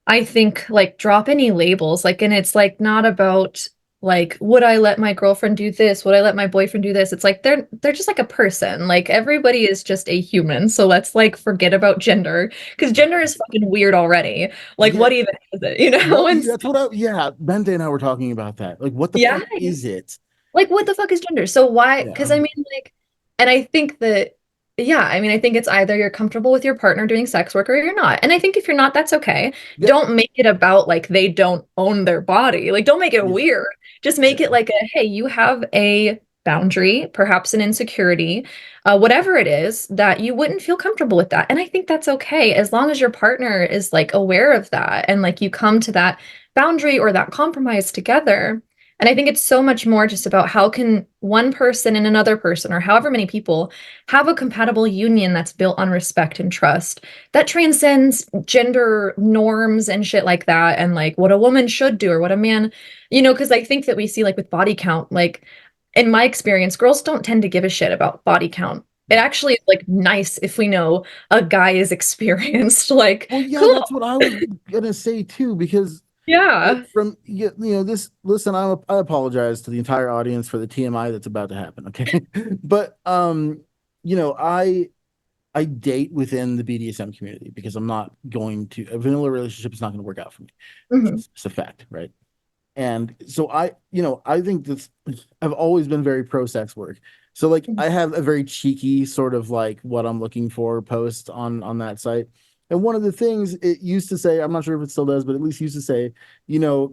I think, like drop any labels. Like, and it's like not about like, would I let my girlfriend do this? Would I let my boyfriend do this? It's like they're just like a person. Like everybody is just a human. So let's like forget about gender because gender is fucking weird already. Like, Yeah, what even is it? You know? And that's what yeah, Bente and I were talking about that. Like, what the yeah, fuck is it? like what the fuck is gender? So why? Yeah. Because I mean, like, and I think that, yeah, I mean, I think it's either you're comfortable with your partner doing sex work or you're not. And I think if you're not, that's okay. Yep. Don't make it about like they don't own their body. Like, don't make it Yeah. weird. Just make Yeah. it like a, hey, you have a boundary, perhaps an insecurity, whatever it is that you wouldn't feel comfortable with that. And I think that's okay as long as your partner is like aware of that and like you come to that boundary or that compromise together. And I think it's so much more just about how can one person and another person, or however many people, have a compatible union that's built on respect and trust that transcends gender norms and shit like that, and like what a woman should do or what a man, because I think that we see like with body count, like in my experience, girls don't tend to give a shit about body count. It actually is like nice if we know a guy is experienced, like, Well, yeah, cool. that's what I was gonna say too, because Yeah. from this, listen, I apologize to the entire audience for the TMI that's about to happen, okay? But I date within the BDSM community because I'm not going to a vanilla relationship is not going to work out for me. Mhm. It's a fact, right? And so I think that's I've always been very pro sex work. So like I have a very cheeky sort of like what I'm looking for post on that site. And one of the things it used to say, I'm not sure if it still does, but at least used to say,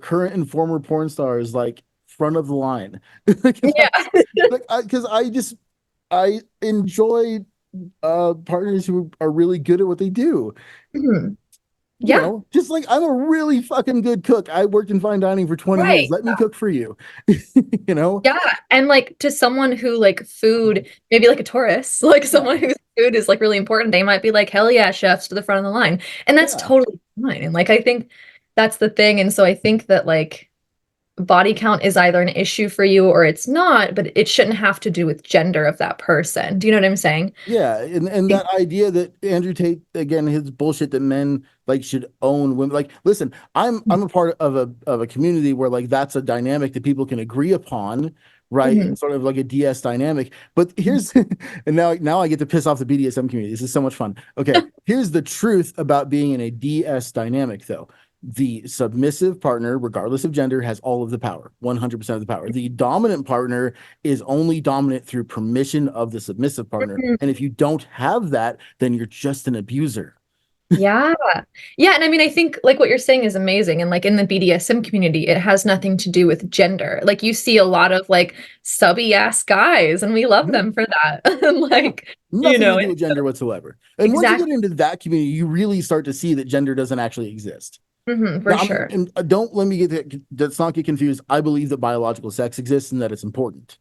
current and former porn stars like front of the line. Yeah. Because I enjoy partners who are really good at what they do. Mhm. Yeah. Just like I'm a really fucking good cook. I worked in fine dining for 20 years. Right. Let me cook for you. you know? Yeah. And like to someone who like food, maybe like a Taurus, like someone Yeah. whose food is like really important, they might be like, hell yeah, chefs to the front of the line. And that's Yeah. totally fine. And like I think that's the thing. And so I think that like body count is either an issue for you or it's not, but it shouldn't have to do with gender of that person. Do you know what I'm saying? Yeah. And that idea that Andrew Tate, again, his bullshit that men like should own women. Like, listen, I'm a part of a community where like that's a dynamic that people can agree upon, right? Mhm. It's sort of like a DS dynamic. But here's and now I get to piss off the BDSM community. This is so much fun. Okay, here's the truth about being in a DS dynamic though. The submissive partner, regardless of gender, has all of the power, 100% of the power. The dominant partner is only dominant through permission of the submissive partner. Mhm. And if you don't have that, then you're just an abuser. Yeah. Yeah. And I mean, I think like what you're saying is amazing. And like in the BDSM community, it has nothing to do with gender. Like you see a lot of like subby ass guys, and we love them for that. And Yeah. like, Nothing to do with gender whatsoever. And once you get exactly. into that community, you really start to see that gender doesn't actually exist. For Now, sure. and don't let me let's not get confused. I believe that biological sex exists and that it's important.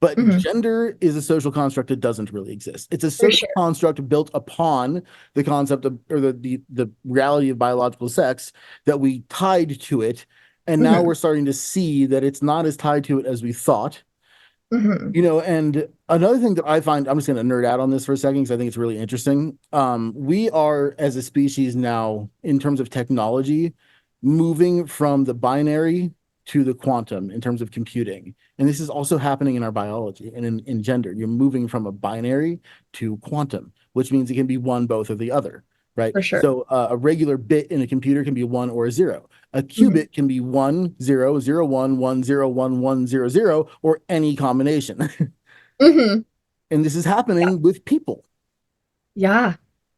But Hmm. gender is a social construct that doesn't really exist. It's a For social sure. construct built upon the concept of or the reality of biological sex that we tied to it. And now Hmm. we're starting to see that it's not as tied to it as we thought. Hmm. And another thing that I find, I'm just going to nerd out on this for a second because I think it's really interesting. We are, as a species now, in terms of technology, moving from the binary to the quantum in terms of computing. And this is also happening in our biology and in gender. You're moving from a binary to quantum, which means it can be one, both, or the other, right? For sure. So a regular bit in a computer can be one or a zero. A Hmm. qubit can be 1 0 0 1 1 0 1 1 0 0 or any combination. Hmm. And this is happening with people. Yeah.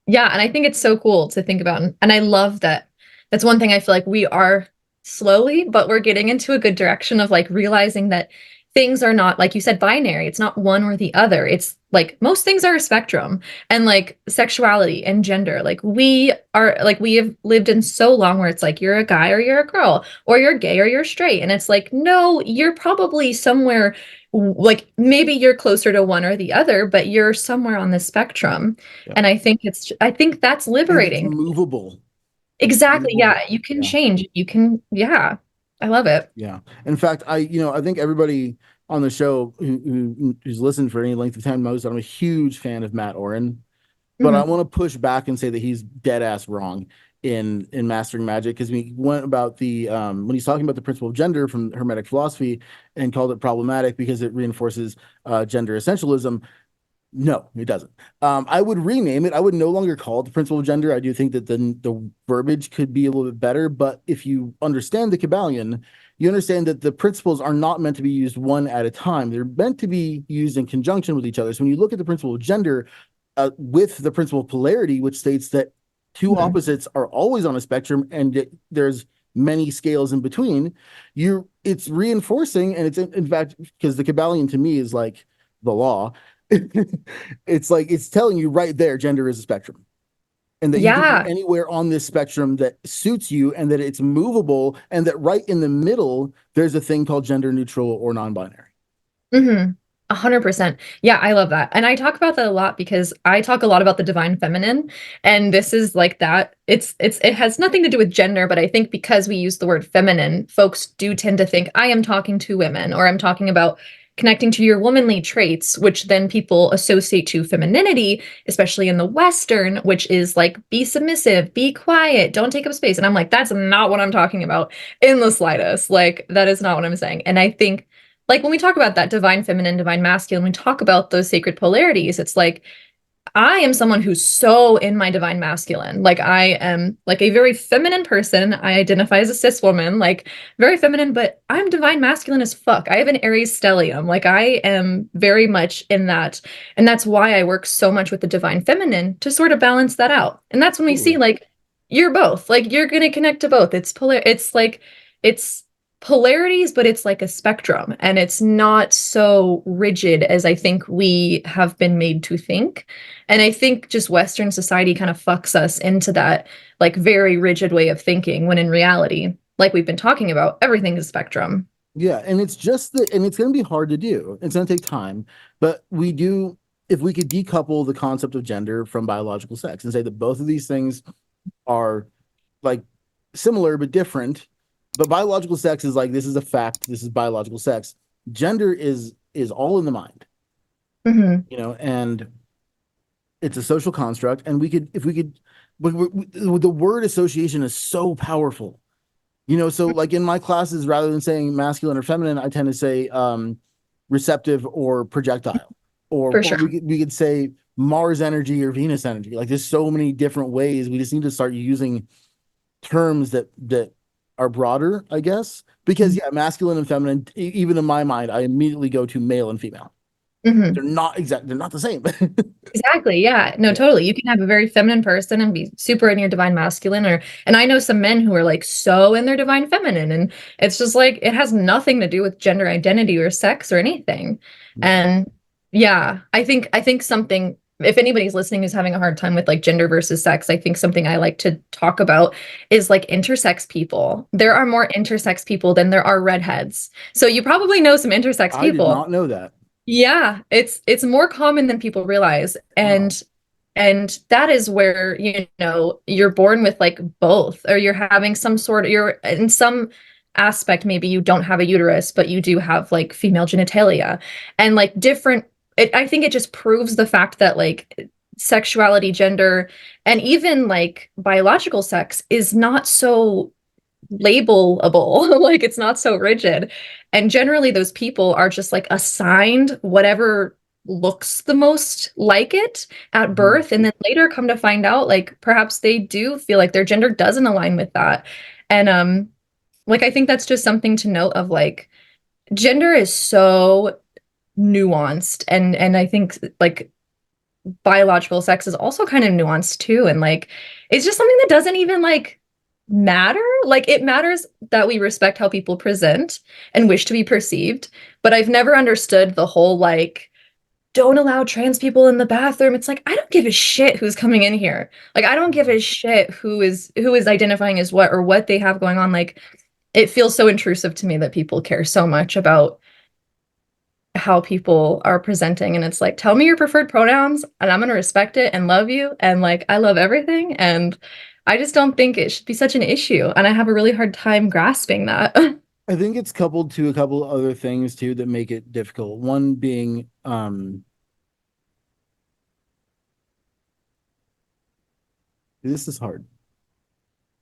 Yeah. And I think it's so cool to think about. And I love that. That's one thing I feel like we are slowly, but we're getting into a good direction of like realizing that things are not, like you said, binary. It's not one or the other. It's like most things are a spectrum, and like sexuality and gender. Like we have lived in so long where it's like you're a guy or you're a girl, or you're gay or you're straight. And it's like, no, you're probably somewhere like maybe you're closer to one or the other, but you're somewhere on the spectrum. Yeah. And I think that's And it's liberating. movable. It's Exactly. Yeah. movable. You can Yeah. change. You can, yeah. I love it. Yeah. In fact, I think everybody on the show who's listened for any length of time knows that I'm a huge fan of Matt Oren, but I Mhm. want to push back and say that he's dead ass wrong in Mastering Magic because we went about the when he's talking about the principle of gender from Hermetic philosophy and called it problematic because it reinforces gender essentialism. No, it doesn't. I would rename it. I would no longer call it the principle of gender. I do think that the verbiage could be a little bit better, but if you understand the Kabbalion, you understand that the principles are not meant to be used one at a time. They're meant to be used in conjunction with each other. So when you look at the principle of gender with the principle of polarity, which states that two Mhm. opposites are always on a spectrum and there's many scales in between, it's reinforcing, and it's in fact because the Kabbalion to me is like the law. It's like it's telling you right there gender is a spectrum. and that you can Yeah. be anywhere on this spectrum that suits you, and that it's movable, and that right in the middle there's a thing called gender neutral or non-binary. 100%. Yeah, I love that. And I talk about that a lot because I talk a lot about the divine feminine. And this is like that. It has nothing to do with gender, but I think because we use the word feminine, folks do tend to think I am talking to women, or I'm talking about connecting to your womanly traits, which then people associate to femininity, especially in the Western, which is like be submissive, be quiet, don't take up space. And I'm like, that's not what I'm talking about in the slightest. Like, that is not what I'm saying. And I think like when we talk about that divine feminine, divine masculine, we talk about those sacred polarities. It's like I am someone who's so in my divine masculine. Like I am like a very feminine person. I identify as a cis woman, like very feminine, but I'm divine masculine as fuck. I have an Aries stellium. Like I am very much in that. And that's why I work so much with the divine feminine to sort of balance that out. And that's when we see like you're both. Like you're gonna connect to both. It's like it's polarities, but it's like a spectrum, and it's not so rigid as I think we have been made to think. And I think just Western society kind of fucks us into that like very rigid way of thinking, when in reality, like we've been talking about, everything is spectrum. Yeah, and it's just that, and it's going to be hard to do. It's going to take time, but we do, if we could decouple the concept of gender from biological sex and say that both of these things are like similar but different, but biological sex is like, this is a fact, this is biological sex. Gender is all in the mind, Mm-hmm. and it's a social construct. And we could, if we could, the word association is so powerful. So like in my classes, rather than saying masculine or feminine, I tend to say receptive or projectile, For or sure. we could say Mars energy or Venus energy. Like there's so many different ways. We just need to start using terms that are broader, I guess. Because yeah, masculine and feminine, even in my mind, I immediately go to male and female. Mm-hmm. They're not the same. Exactly. Yeah. No, Yeah. totally. You can have a very feminine person and be super in your divine masculine, and I know some men who are like so in their divine feminine, and it's just like it has nothing to do with gender identity or sex or anything. And yeah, I think something, if anybody's listening who's having a hard time with like gender versus sex, I think something I like to talk about is like intersex people. There are more intersex people than there are redheads. So you probably know some intersex I did people. not know that. Yeah, it's more common than people realize. Wow. And that is where, you're born with like both, or you're having some sort of, you're in some aspect, maybe you don't have a uterus, but you do have like female genitalia and like different, I think it just proves the fact that like sexuality, gender, and even like biological sex is not so labelable. Like it's not so rigid. And generally those people are just like assigned whatever looks the most like it at Mhm. birth, and then later come to find out like perhaps they do feel like their gender doesn't align with that. And like I think that's just something to note of like gender is so nuanced, and I think like biological sex is also kind of nuanced too, and like it's just something that doesn't even like matter. Like it matters that we respect how people present and wish to be perceived, but I've never understood the whole like don't allow trans people in the bathroom. It's like I don't give a shit who's coming in here. Like I don't give a shit who is identifying as what or what they have going on. Like it feels so intrusive to me that people care so much about how people are presenting, and it's like tell me your preferred pronouns and I'm going to respect it and love you, and like I love everything, and I just don't think it should be such an issue, and I have a really hard time grasping that. I think it's coupled to a couple of other things too that make it difficult. One being this is hard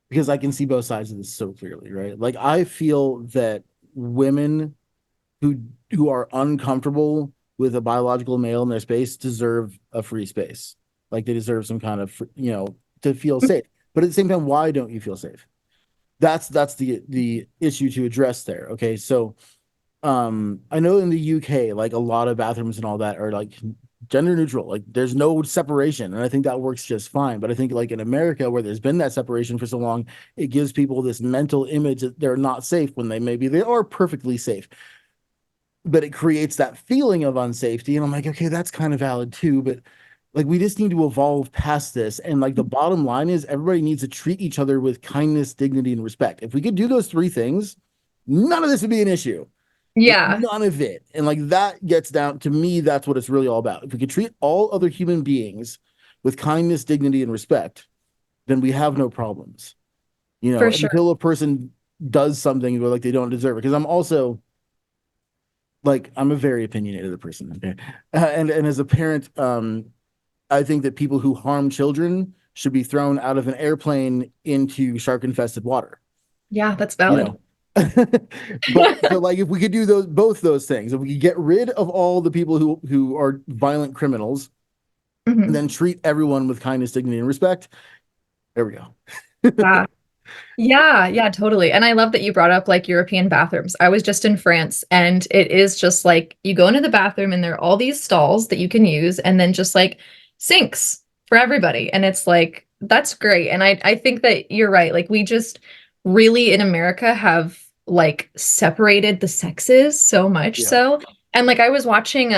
because I can see both sides of this so clearly, right? Like I feel that women who are uncomfortable with a biological male in their space deserve a free space. Like they deserve some kind of, to feel safe. But at the same time, why don't you feel safe? That's the issue to address there. Okay, so I know in the UK, like a lot of bathrooms and all that are like gender neutral. Like there's no separation, and I think that works just fine. But I think like in America, where there's been that separation for so long, it gives people this mental image that they're not safe when they are perfectly safe. But it creates that feeling of unsafety, and I'm like, okay, that's kind of valid too. But like we just need to evolve past this. And like the bottom line is everybody needs to treat each other with kindness, dignity, and respect. If we could do those three things, none of this would be an issue. Yeah, None of it. And like that gets down to me, that's what it's really all about. If we could treat all other human beings with kindness, dignity, and respect, then we have no problems. You know, for sure. until a person does something like they don't deserve it. Because I'm also like I'm a very opinionated person. Okay? And as a parent, I think that people who harm children should be thrown out of an airplane into shark infested water. Yeah, that's You valid. know, but like if we could do both those things, if we could get rid of all the people who are violent criminals and Mhm. then treat everyone with kindness, dignity, and respect, there we go. Yeah. Yeah, yeah, totally. And I love that you brought up like European bathrooms. I was just in France and it is just like you go into the bathroom and there are all these stalls that you can use and then just like sinks for everybody. And it's like that's great. And I think that you're right. Like we just really in America have like separated the sexes so much Yeah. so. And like I was watching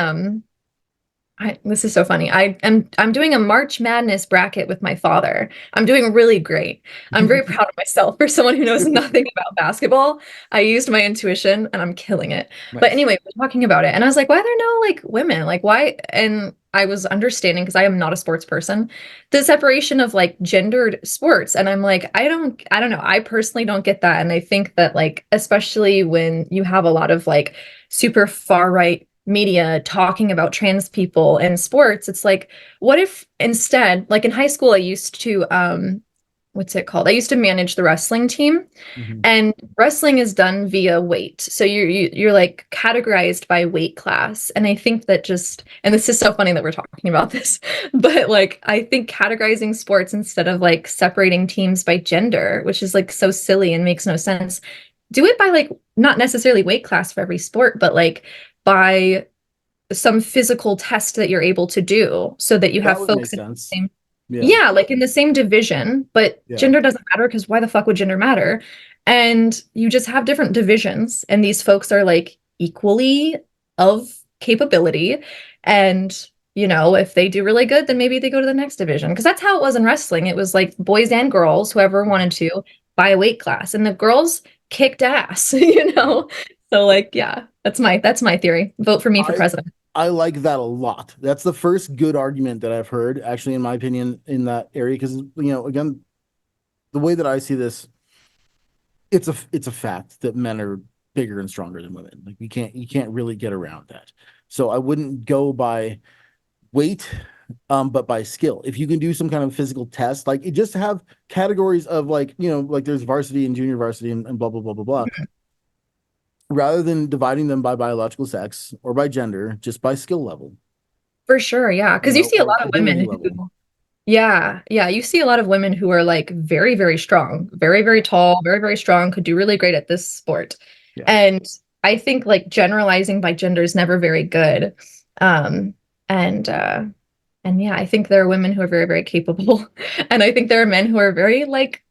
this is so funny. I'm doing a March Madness bracket with my father. I'm doing really great. I'm very proud of myself for someone who knows nothing about basketball. I used my intuition and I'm killing it. But Nice. anyway, we're talking about it and I was like, why are there no like women? Like why? And I was understanding because I am not a sports person, the separation of like gendered sports. And I'm like, I don't know. I personally don't get that. And I think that like, especially when you have a lot of like super far right media talking about trans people in sports, it's like, what if instead, like in high school, I used to, what's it called? I used to manage the wrestling team, Mhm. and wrestling is done via weight. So you're like categorized by weight class. And I think that just, and this is so funny that we're talking about this, but like I think categorizing sports instead of like separating teams by gender, which is like so silly and makes no sense, do it by like not necessarily weight class for every sport, but like by some physical test that you're able to do so that you That have would make folks in sense. the same, Yeah. yeah, like in the same division, but Yeah. gender doesn't matter because why the fuck would gender matter? And you just have different divisions and these folks are like equally of capability. And you know, if they do really good, then maybe they go to the next division. Because that's how it was in wrestling. It was like boys and girls, whoever wanted to, by a weight class. And the girls kicked ass, you know? So like, yeah, that's my theory. Vote for me for I president. I like that a lot. That's the first good argument that I've heard, actually, in my opinion, in that area. Because again, the way that I see this, it's a fact that men are bigger and stronger than women. Like you can't really get around that. So I wouldn't go by weight, but by skill. If you can do some kind of physical test, like it just have categories of like, like there's varsity and junior varsity and blah blah blah blah blah. Rather than dividing them by biological sex or by gender, just by skill level, For sure, yeah. Because you see a or lot of ability women level. who, yeah, yeah, you see a lot of women who are like very, very strong, very, very Yeah. tall, very, very strong, could do really great at this sport. Yeah. And I think like generalizing by gender is never very good. Um, and and yeah, I think there are women who are very, very capable. And I think there are men who are very like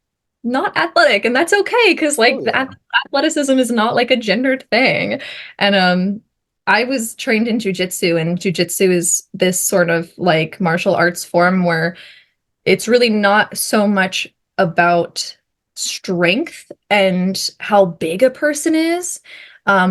not athletic, and that's okay because Oh like the yeah. athleticism is not like a gendered thing. And I was trained in jujitsu, and jujitsu is this sort of like martial arts form where it's really not so much about strength and how big a person is.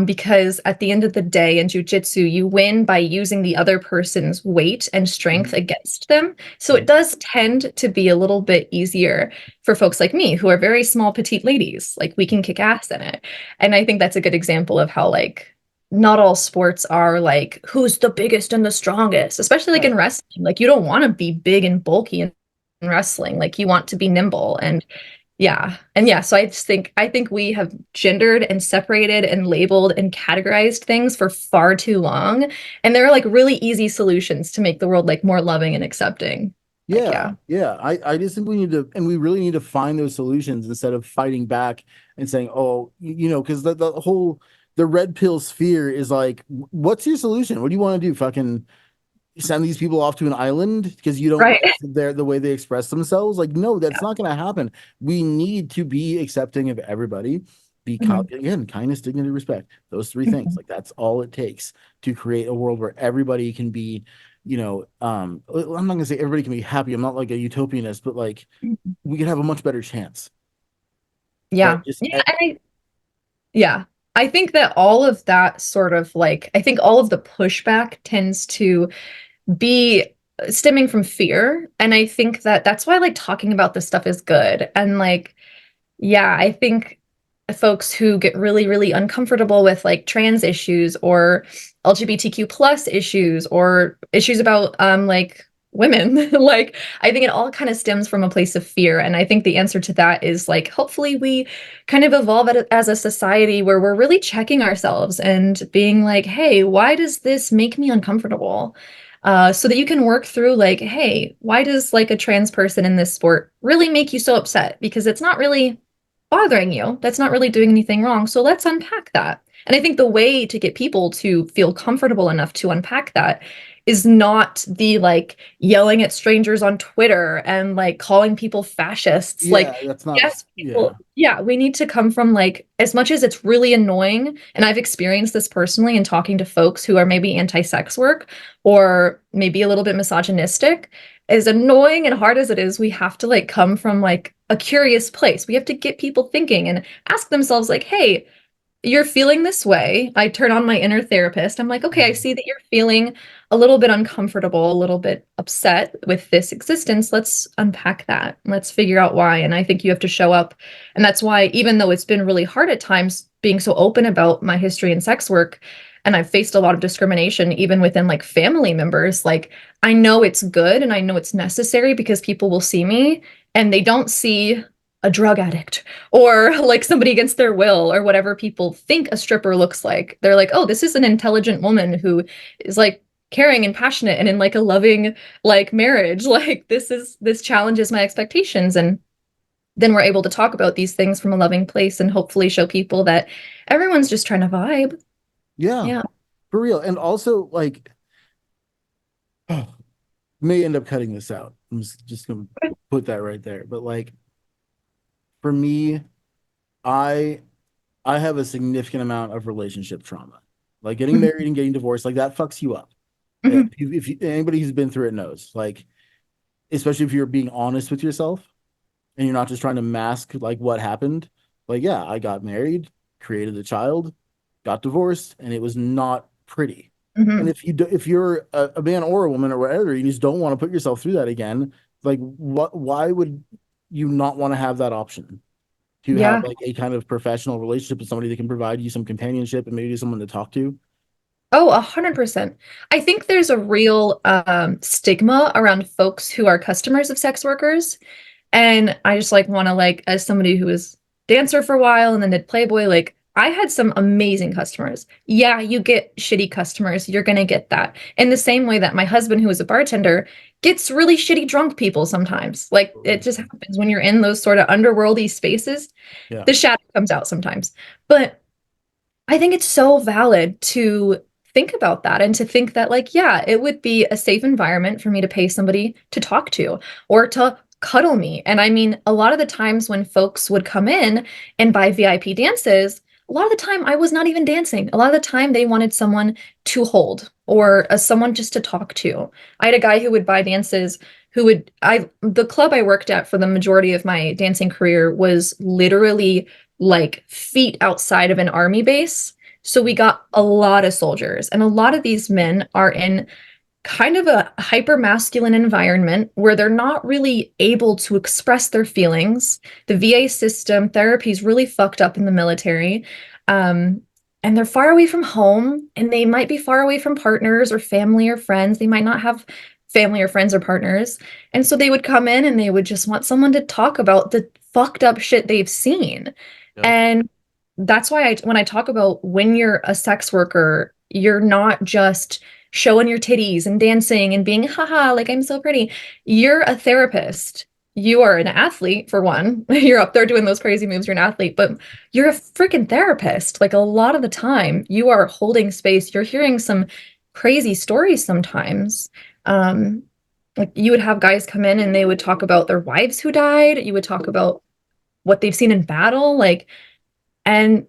Because at the end of the day, in jujitsu, you win by using the other person's weight and strength Mhm. against them. So it Mhm. does tend to be a little bit easier for folks like me who are very small, petite ladies. Like we can kick ass in it. And I think that's a good example of how, like, not all sports are like who's the biggest and the strongest, especially like in Right. wrestling. Like you don't want to be big and bulky in wrestling. Like you want to be nimble and yeah. And yeah, so I think we have gendered and separated and labeled and categorized things for far too long. And there are like really easy solutions to make the world like more loving and accepting. Like, Yeah. yeah. Yeah. I just think we need to, and we really need to find those solutions instead of fighting back and saying, oh, because the red pill sphere is like, what's your solution? What do you want to do? Fucking send these people off to an island because you don't Right. like the way they express themselves? Like, no, that's not going to happen. We need to be accepting of everybody. Because Mhm. again, kindness, dignity, respect, those three things. Mhm. Like that's all it takes to create a world where everybody can be I'm not gonna say everybody can be happy. I'm not like a utopianist, but like we could have a much better chance. But Yeah. just Yeah. Yeah. I think that all of that sort of like, I think all of the pushback tends to be stemming from fear. And I think that that's why like talking about this stuff is good. And like, yeah, I think folks who get really, really uncomfortable with like trans issues or LGBTQ plus issues or issues about like women, like I think it all kind of stems from a place of fear. And I think the answer to that is like hopefully we kind of evolve as a society where we're really checking ourselves and being like, hey, why does this make me uncomfortable? So that you can work through like, hey, why does like a trans person in this sport really make you so upset? Because it's not really bothering you. That's not really doing anything wrong. So let's unpack that. And I think the way to get people to feel comfortable enough to unpack that is not the like yelling at strangers on Twitter and like calling people fascists. yeah, Like, that's not yes, yeah. people, yeah, we need to come from like, as much as it's really annoying, and I've experienced this personally in talking to folks who are maybe anti-sex work or maybe a little bit misogynistic, as annoying and hard as it is, we have to like come from like a curious place. We have to get people thinking and ask themselves like, hey, you're feeling this way. I turn on my inner therapist. I'm like, okay, I see that you're feeling a little bit uncomfortable, a little bit upset with this existence. Let's unpack that. Let's figure out why. And I think you have to show up. And that's why, even though it's been really hard at times being so open about my history in sex work, and I've faced a lot of discrimination, even within like family members, like I know it's good and I know it's necessary because people will see me and they don't see a drug addict or like somebody against their will or whatever people think a stripper looks like. They're like, oh, this is an intelligent woman who is like caring and passionate and in like a loving like marriage. Like this challenges my expectations. And then we're able to talk about these things from a loving place and hopefully show people that everyone's just trying to vibe. Yeah, Yeah. for real. And also like may end up cutting this out. I'm just gonna put that right there. But like for me, I I have a significant amount of relationship trauma. Like getting Mhm. married and getting divorced, like that fucks you up. Mhm. Anybody who's been through it knows, like, especially if you're being honest with yourself and you're not just trying to mask like what happened. Like, yeah, I got married, created a child, got divorced, and it was not pretty. And Mhm. if you're a man or a woman or whatever, you just don't want to put yourself through that again. Like, why would you not want to have that option? To have Yeah. like a kind of professional relationship with somebody that can provide you some companionship and maybe someone to talk to. Oh, 100%. I think there's a real stigma around folks who are customers of sex workers. And I just like want to like, as somebody who was dancer for a while and then did Playboy, like I had some amazing customers. Yeah, you get shitty customers. You're gonna get that. In the same way that my husband, who is a bartender, gets really shitty drunk people sometimes. Like it just happens when you're in those sort of underworldy spaces. Yeah. The shadow comes out sometimes. But I think it's so valid to think about that and to think that, like, yeah, it would be a safe environment for me to pay somebody to talk to or to cuddle me. And I mean, a lot of the times when folks would come in and buy VIP dances, a lot of the time I was not even dancing. A lot of the time they wanted someone to hold or someone just to talk to. I had a guy who would buy dances who would, the club I worked at for the majority of my dancing career was literally like feet outside of an army base. So we got a lot of soldiers, and a lot of these men are in kind of a hyper masculine environment where they're not really able to express their feelings. The VA system, therapy is really fucked up in the military. Um, and they're far away from home, and they might be far away from partners or family or friends. They might not have family or friends or partners. And so they would come in and they would just want someone to talk about the fucked up shit they've seen. Yeah. And that's why when I talk about when you're a sex worker, you're not just showing your titties and dancing and being, haha, like I'm so pretty. You're a therapist. You are an athlete, for one. You're up there doing those crazy moves. You're an athlete, but you're a freaking therapist. Like a lot of the time, you are holding space. You're hearing some crazy stories sometimes. Um, like you would have guys come in and they would talk about their wives who died. You would talk about what they've seen in battle. Like, and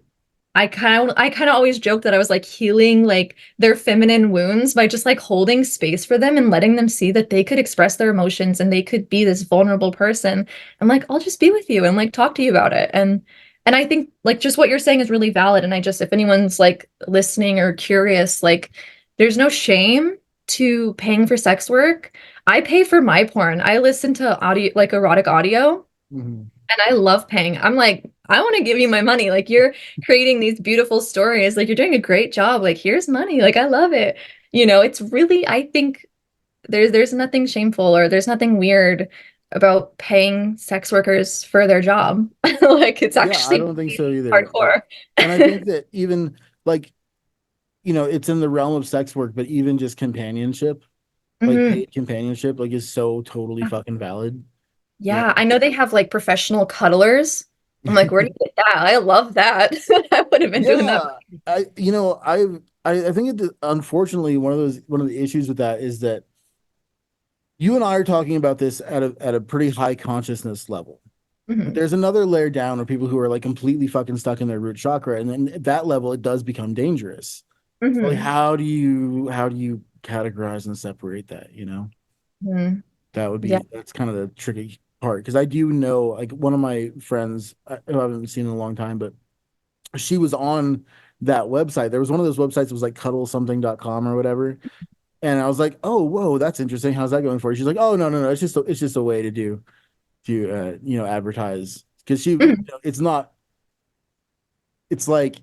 I kind of always joke that I was like healing like their feminine wounds by just like holding space for them and letting them see that they could express their emotions and they could be this vulnerable person. I'm like, I'll just be with you and like talk to you about it. And I think like just what you're saying is really valid. And I just, if anyone's like listening or curious, like there's no shame to paying for sex work. I pay for my porn. I listen to audio, like erotic audio, Mhm. and I love paying. I'm like, I want to give you my money. Like you're creating these beautiful stories. Like you're doing a great job. Like here's money. Like I love it. It's really, I think there's nothing shameful or there's nothing weird about paying sex workers for their job. Like it's Yeah, I actually don't think so either. hardcore. And I think that even like, it's in the realm of sex work, but even just companionship, like Mhm. paid companionship, like is so totally fucking valid. You Yeah, I know they have like professional cuddlers. I'm like, where do you get that? I love that. I would have been doing that. Yeah, I think unfortunately one of the issues with that is that you and I are talking about this at a pretty high consciousness level. But Mhm. there's another layer down of people who are like completely fucking stuck in their root chakra, and then at that level, it does become dangerous. So like, Mhm. how do you categorize and separate that? Mhm. Yeah. That's kind of the tricky part because I do know like one of my friends who I haven't seen in a long time, but she was on that website. There was one of those websites that was like cuddlesomething.com or whatever. And I was like, oh, whoa, that's interesting. How's that going for you? She's like, oh, no, no, no. It's just a way to advertise because Mhm. it's not, it's like,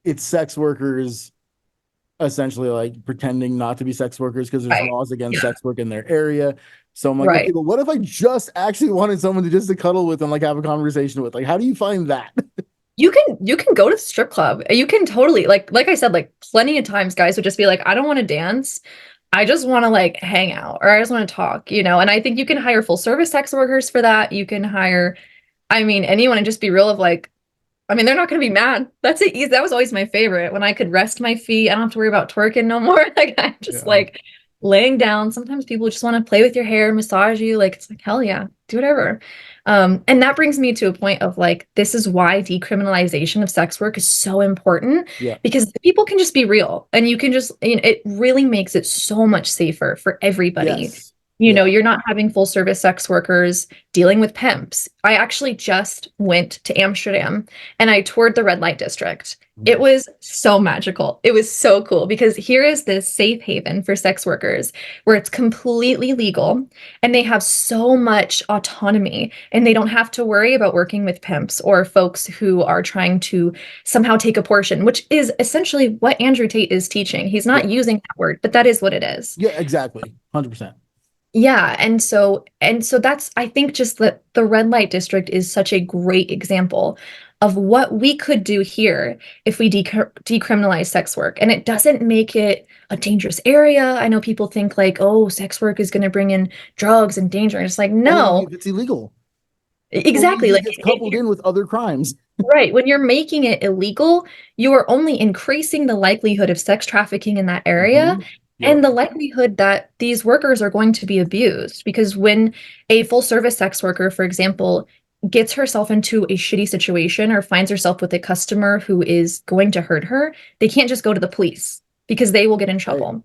it's sex workers essentially like pretending not to be sex workers because there's Right. laws against Yeah. sex work in their area. So I'm like, okay, Right. but what if I just actually wanted someone to cuddle with and like have a conversation with? Like, how do you find that? You can go to the strip club. You can totally like I said, like plenty of times guys would just be like, I don't want to dance. I just want to like hang out or I just want to talk. And I think you can hire full service sex workers for that. You can hire, I mean, anyone and just be real of like, I mean, they're not going to be mad. That's it. That was always my favorite when I could rest my feet. I don't have to worry about twerking no more. Like I'm just Yeah. like laying down. Sometimes people just want to play with your hair, massage you. Like it's like, hell yeah, do whatever. And that brings me to a point of like, this is why decriminalization of sex work is so important Yeah. because people can just be real and you can just, it really makes it so much safer for everybody. Yes. Yeah. You're not having full service sex workers dealing with pimps. I actually just went to Amsterdam and I toured the red light district. It Mhm. was so magical. It was so cool because here is this safe haven for sex workers where it's completely legal and they have so much autonomy and they don't have to worry about working with pimps or folks who are trying to somehow take a portion, which is essentially what Andrew Tate is teaching. He's Yeah. not using that word, but that is what it is. Yeah, exactly. 100%. Yeah, and so that's I think just that the red light district is such a great example of what we could do here if we decriminalize sex work. And it doesn't make it a dangerous area. I know people think like, oh, sex work is going to bring in drugs and danger. And it's like, Only no, if it's illegal. Only exactly. if it Like gets if coupled you're in with other crimes. right, when you're making it illegal, you are only increasing the likelihood of sex trafficking in that area Yep. and the likelihood that these workers are going to be abused. Because when a full service sex worker, for example, gets herself into a shitty situation or finds herself with a customer who is going to hurt her, they can't just go to the police because they will get in Right. trouble.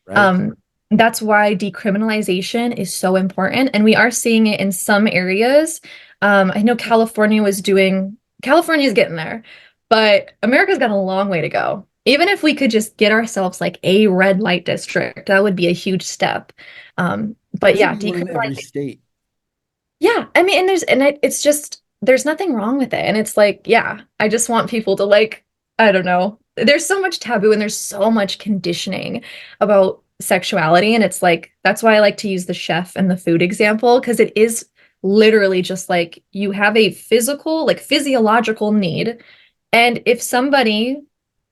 Right. Um, that's why decriminalization is so important. And we are seeing it in some areas. I know California is getting there, but America's got a long way to go. Even if we could just get ourselves like a red light district, that would be a huge step. There But should yeah, be one in every decriminalizing. state. Yeah, I mean, it's just there's nothing wrong with it, and it's like, yeah, I just want people to like, I don't know. There's so much taboo and there's so much conditioning about sexuality, and it's like that's why I like to use the chef and the food example because it is literally just like you have a physical, like physiological need, and if somebody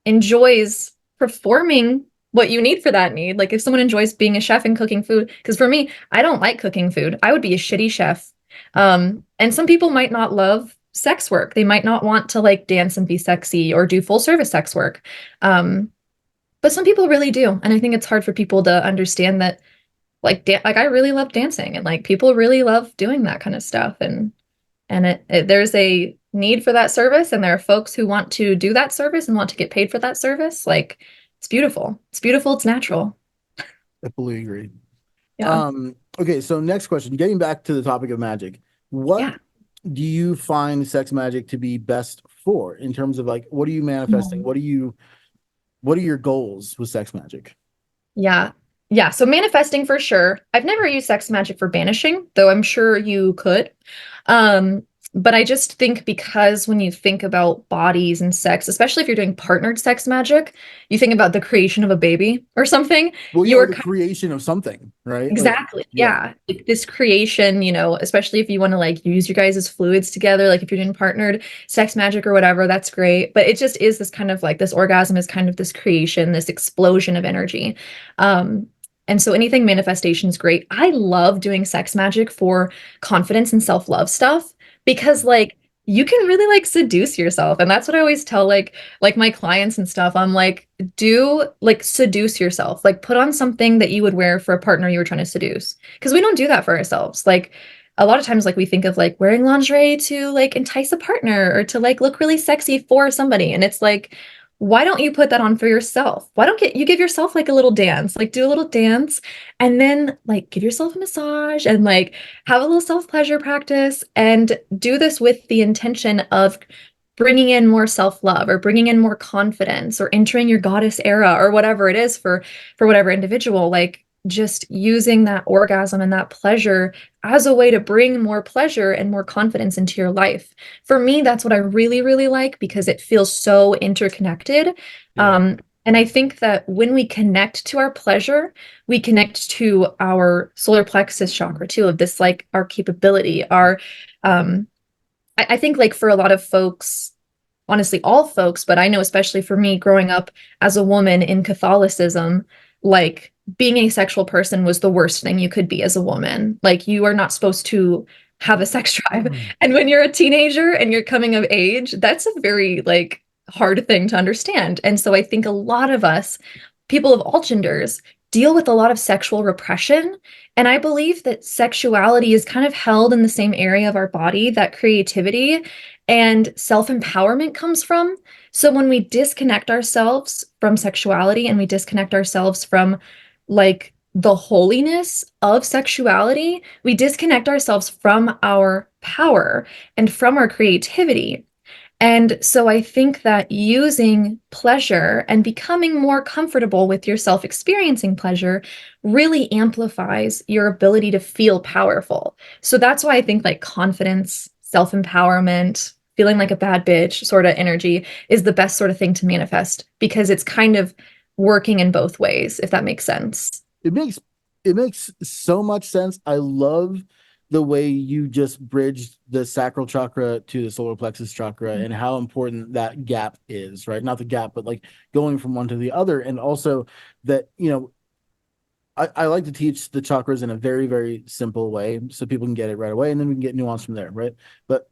enjoys performing what you need for that need, like if someone enjoys being a chef and cooking food, because for me, I don't like cooking food. I would be a shitty chef. And some people might not love sex work. They might not want to like dance and be sexy or do full service sex work. But some people really do. And I think it's hard for people to understand that like I really love dancing and like people really love doing that kind of stuff. And there's a need for that service, and there are folks who want to do that service and want to get paid for that service. Like, it's beautiful. It's beautiful. It's natural. I fully agree. Yeah. Okay, so next question. Getting back to the topic of magic, what Yeah. do you find sex magic to be best for in terms of like what are you manifesting? Mm. What are your goals with sex magic? Yeah. Yeah. So manifesting for sure. I've never used sex magic for banishing, though I'm sure you could. Um, but I just think because when you think about bodies and sex, especially if you're doing partnered sex magic, you think about the creation of a baby or something. Well, yeah, or You're the creation of something, right? Like, Exactly. yeah, Yeah. Like this creation, especially if you want to like use your guys' fluids together, like if you're doing partnered sex magic or whatever, that's great. But it just is this kind of like this orgasm is kind of this creation, this explosion of energy. Um, and so anything manifestation is great. I love doing sex magic for confidence and self-love stuff because like you can really like seduce yourself. And that's what I always tell like my clients and stuff. I'm like, do like seduce yourself, like put on something that you would wear for a partner you were trying to seduce, because we don't do that for ourselves. Like a lot of times like we think of like wearing lingerie to like entice a partner or to like look really sexy for somebody, and it's like, why don't you put that on for yourself? Why don't you give yourself like a little dance, like do a little dance, and then like give yourself a massage and like have a little self-pleasure practice, and do this with the intention of bringing in more self-love or bringing in more confidence or entering your goddess era or whatever it is for whatever individual. Like just using that orgasm and that pleasure as a way to bring more pleasure and more confidence into your life. For me, that's what I really, really like because it feels so interconnected. yeah, And I think that when we connect to our pleasure, we connect to our solar plexus chakra too, of this like our capability, our I think like for a lot of folks, honestly, all folks, but I know especially for me growing up as a woman in Catholicism, like being a sexual person was the worst thing you could be as a woman. Like you are not supposed to have a sex drive. And when you're a teenager and you're coming of age, that's a very like hard thing to understand. And so I think a lot of us, people of all genders, deal with a lot of sexual repression. And I believe that sexuality is kind of held in the same area of our body that creativity and self-empowerment comes from. So when we disconnect ourselves from sexuality and we disconnect ourselves from like the holiness of sexuality, we disconnect ourselves from our power and from our creativity. And so I think that using pleasure and becoming more comfortable with yourself experiencing pleasure really amplifies your ability to feel powerful. So that's why I think like confidence, self-empowerment, feeling like a bad bitch sort of energy is the best sort of thing to manifest because it's kind of working in both ways, if that makes sense. it makes it makes so much sense. I love the way you just bridged the sacral chakra to the solar plexus chakra and how important that gap is, right? Not the gap, but like going from one to the other. And also that, I like to teach the chakras in a very, very simple way so people can get it right away. And then we can get nuance from there, right? But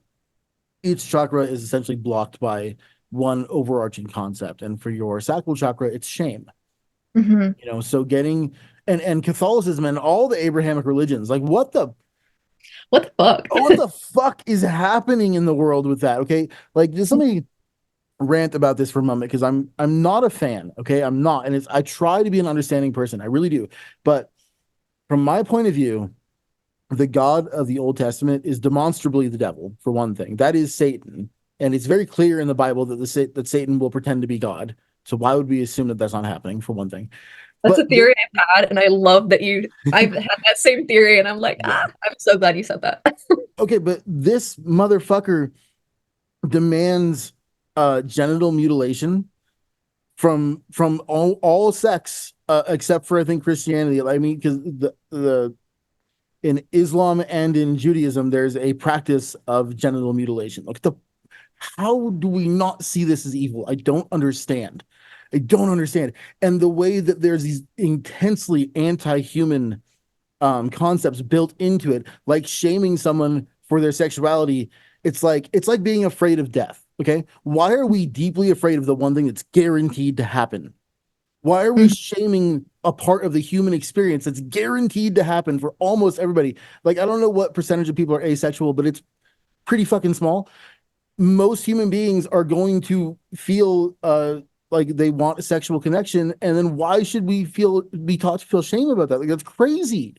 each chakra is essentially blocked by one overarching concept. And for your sacral chakra, it's shame. Mhm. So getting and Catholicism and all the Abrahamic religions, like What the fuck? what the fuck is happening in the world with that? Okay, like just let me rant about this for a moment because I'm not a fan. Okay, I'm not, and I try to be an understanding person. I really do, but from my point of view, the God of the Old Testament is demonstrably the devil, for one thing. That is Satan, and it's very clear in the Bible that Satan will pretend to be God. So why would we assume that that's not happening? For one thing, That's a but theory I've had, and I love that I've had that same theory, and I'm like, yeah, I'm so glad you said that. okay, but this motherfucker demands genital mutilation from all sex except for I think Christianity. I mean, because the in Islam and in Judaism, there's a practice of genital mutilation. Look, how do we not see this as evil? I don't understand. I don't understand. And the way that there's these intensely anti-human concepts built into it, like shaming someone for their sexuality. It's like being afraid of death. Okay, why are we deeply afraid of the one thing that's guaranteed to happen? Why are we shaming a part of the human experience that's guaranteed to happen for almost everybody? Like, I don't know what percentage of people are asexual, but it's pretty fucking small. most human beings are going to feel like they want a sexual connection, and then why should we be taught to feel shame about that? Like, that's crazy.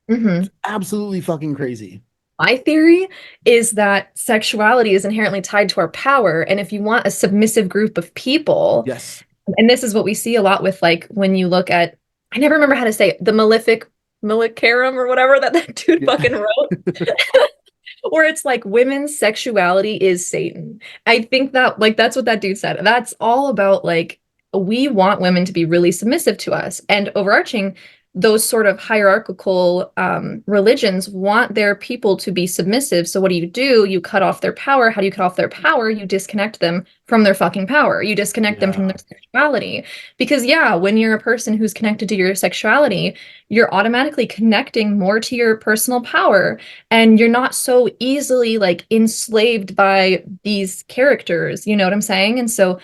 Mhm. Absolutely fucking crazy. My theory is that sexuality is inherently tied to our power. And if you want a submissive group of people, Yes. and this is what we see a lot with like when you look at, I never remember how to say it, the Maleficarum or whatever that dude Yeah. fucking wrote. Where it's like women's sexuality is Satan. I think that like that's what that dude said. That's all about like we want women to be really submissive to us. And overarching, those sort of hierarchical religions want their people to be submissive. So what do? You cut off their power. How do you cut off their power? You disconnect them from their fucking power. You disconnect them from their sexuality. Because yeah, when you're a person who's connected to your sexuality, you're automatically connecting more to your personal power, and you're not so easily like enslaved by these characters. You know what I'm saying? And so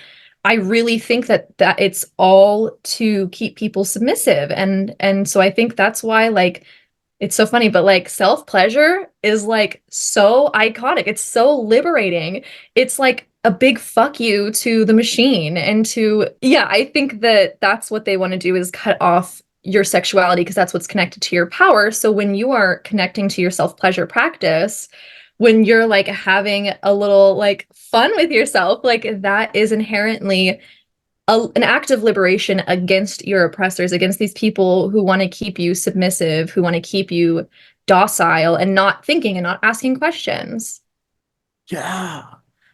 I really think that it's all to keep people submissive. And so I think that's why like it's so funny, but like self-pleasure is like so iconic. It's so liberating. It's like a big fuck you to the machine and to, yeah, I think that that's what they want to do is cut off your sexuality because that's what's connected to your power. So when you are connecting to your self-pleasure practice, when you're like having a little like fun with yourself, like that is inherently an act of liberation against your oppressors, against these people who want to keep you submissive, who want to keep you docile and not thinking and not asking questions. Yeah.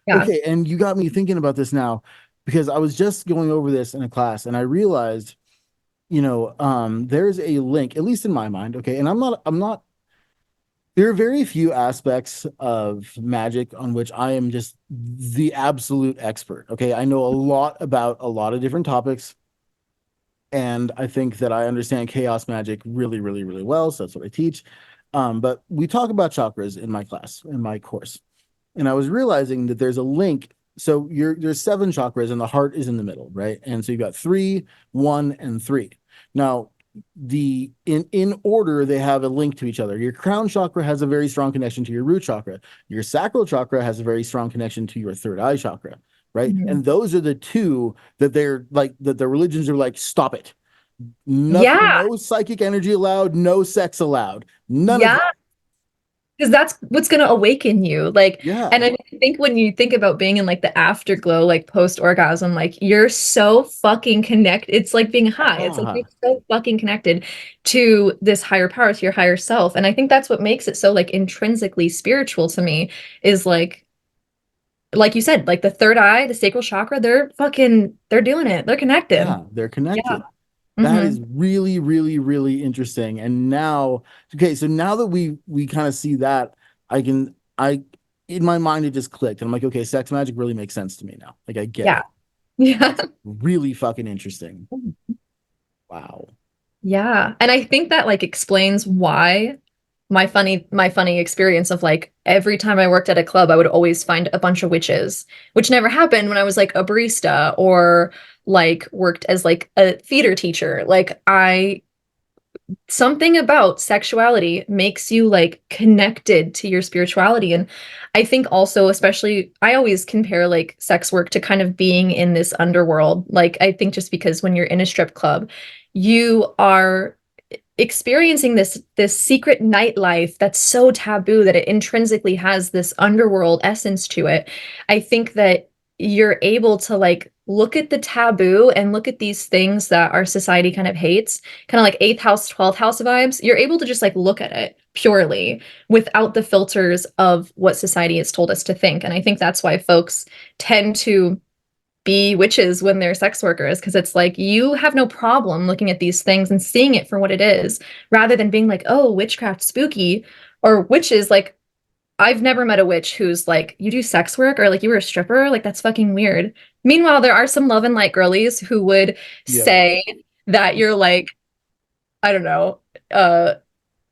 Yeah. Okay, and you got me thinking about this now because I was just going over this in a class and I realized, there's a link, at least in my mind, okay, and I'm not there are very few aspects of magic on which I am just the absolute expert. Okay. I know a lot about a lot of different topics. And I think that I understand chaos magic really, really, really well. So that's what I teach. But we talk about chakras in my class, in my course. And I was realizing that there's a link. So there's 7 chakras and the heart is in the middle, right? And so you've got 3, 1, and 3. Now, in order they have a link to each other. Your crown chakra has a very strong connection to your root chakra. Your sacral chakra has a very strong connection to your third eye chakra, right? Mhm. And those are the two that they're like that the religions are like, stop it. Nothing, Yeah. no psychic energy allowed, no sex allowed, none of Yeah. that. Because that's what's going to awaken you. Like, Yeah. and I think when you think about being in like the afterglow, like post orgasm, like you're so fucking connected. It's like being high. It's like you're so fucking connected to this higher power, to your higher self. And I think that's what makes it so like intrinsically spiritual to me is like you said, like the third eye, the sacral chakra, they're doing it. They're connected. Yeah, they're connected. Yeah. That Mhm. is really, really, really interesting. And now, okay, so now that we kind of see that, I in my mind it just clicked. And I'm like, okay, sex magic really makes sense to me now. Like I get Yeah. it. Yeah. Really fucking interesting. Wow. Yeah. And I think that like explains why my funny experience of like every time I worked at a club, I would always find a bunch of witches, which never happened when I was like a barista or like worked as like a theater teacher. Like something about sexuality makes you like connected to your spirituality. And I think also, especially, I always compare like sex work to kind of being in this underworld. Like, I think just because when you're in a strip club, you are experiencing this secret nightlife that's so taboo that it intrinsically has this underworld essence to it. I think that you're able to like look at the taboo and look at these things that our society kind of hates, kind of like 8th house, 12th house vibes. You're able to just like look at it purely without the filters of what society has told us to think. And I think that's why folks tend to be witches when they're sex workers, because it's like you have no problem looking at these things and seeing it for what it is, rather than being like, oh, witchcraft, spooky, or witches. Like, I've never met a witch who's like, you do sex work or like you were a stripper. Like, that's fucking weird. Meanwhile, there are some love and light girlies who would Yeah. say that you're like, I don't know,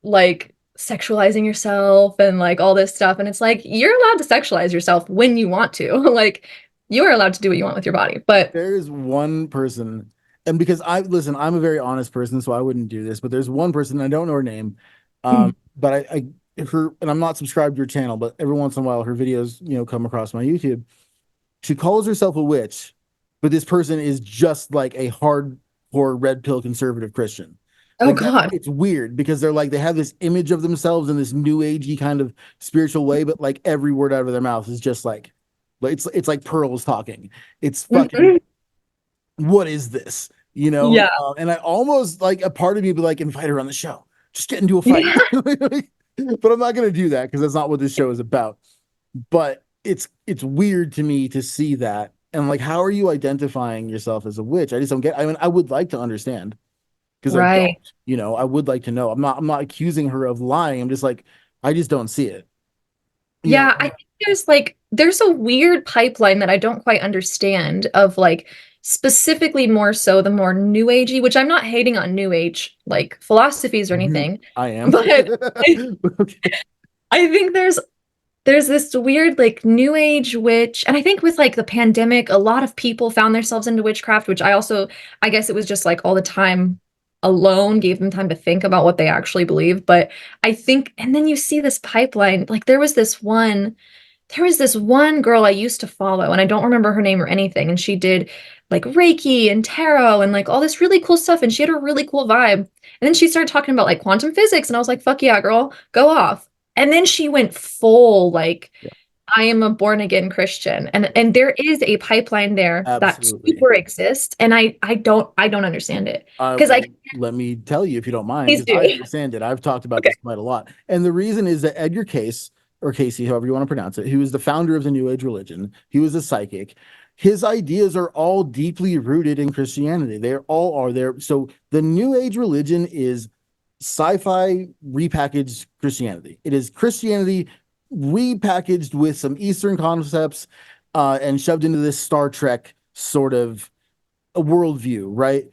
like sexualizing yourself and like all this stuff. And it's like, you're allowed to sexualize yourself when you want to. Like, you are allowed to do what you want with your body. But There is one person, and because I'm a very honest person, so I wouldn't do this, but there's one person, I don't know her name, but her, and I'm not subscribed to her channel, but every once in a while her videos, come across my YouTube. She calls herself a witch, but this person is just like a hardcore red pill conservative Christian. Oh Like that, God. it's weird because they're like they have this image of themselves in this new agey kind of spiritual way, but like every word out of their mouth is just like it's like pearls talking. It's fucking Mhm. what is this? Yeah. And I almost like a part of me be like invite her on the show, just get into a fight. Yeah. But I'm not gonna do that because that's not what this show is about. But it's weird to me to see that. And like, how are you identifying yourself as a witch? I just don't get. I mean, I would like to understand because I don't. Right. I would like to know. I'm not accusing her of lying. I'm just like, I just don't see it. You know, Yeah, I think there's a weird pipeline that I don't quite understand of like specifically more so the more new agey, which I'm not hating on new age like philosophies or anything, I am. but I, Okay. I think there's this weird like new age witch, and I think with like the pandemic, a lot of people found themselves into witchcraft, which I guess it was just like all the time alone gave them time to think about what they actually believe. But I think, and then you see this pipeline, like there was this one girl I used to follow, and I don't remember her name or anything, and she did like Reiki and tarot and like all this really cool stuff, and she had a really cool vibe. And then she started talking about like quantum physics, and I was like, fuck yeah, girl, go off. And then she went full like Yeah, I am a born again Christian. And there is a pipeline there that absolutely. super exists. And I don't understand it. Because I Well, let me tell you if you don't mind, please because I do. understand it. I've talked about Okay. this quite a lot. And the reason is that Edgar Case, or Casey, however you want to pronounce it, who is the founder of the New Age religion, he was a psychic. His ideas are all deeply rooted in Christianity. They all are there. So the New Age religion is sci-fi repackaged Christianity. It is Christianity repackaged with some Eastern concepts and shoved into this Star Trek sort of a worldview, right?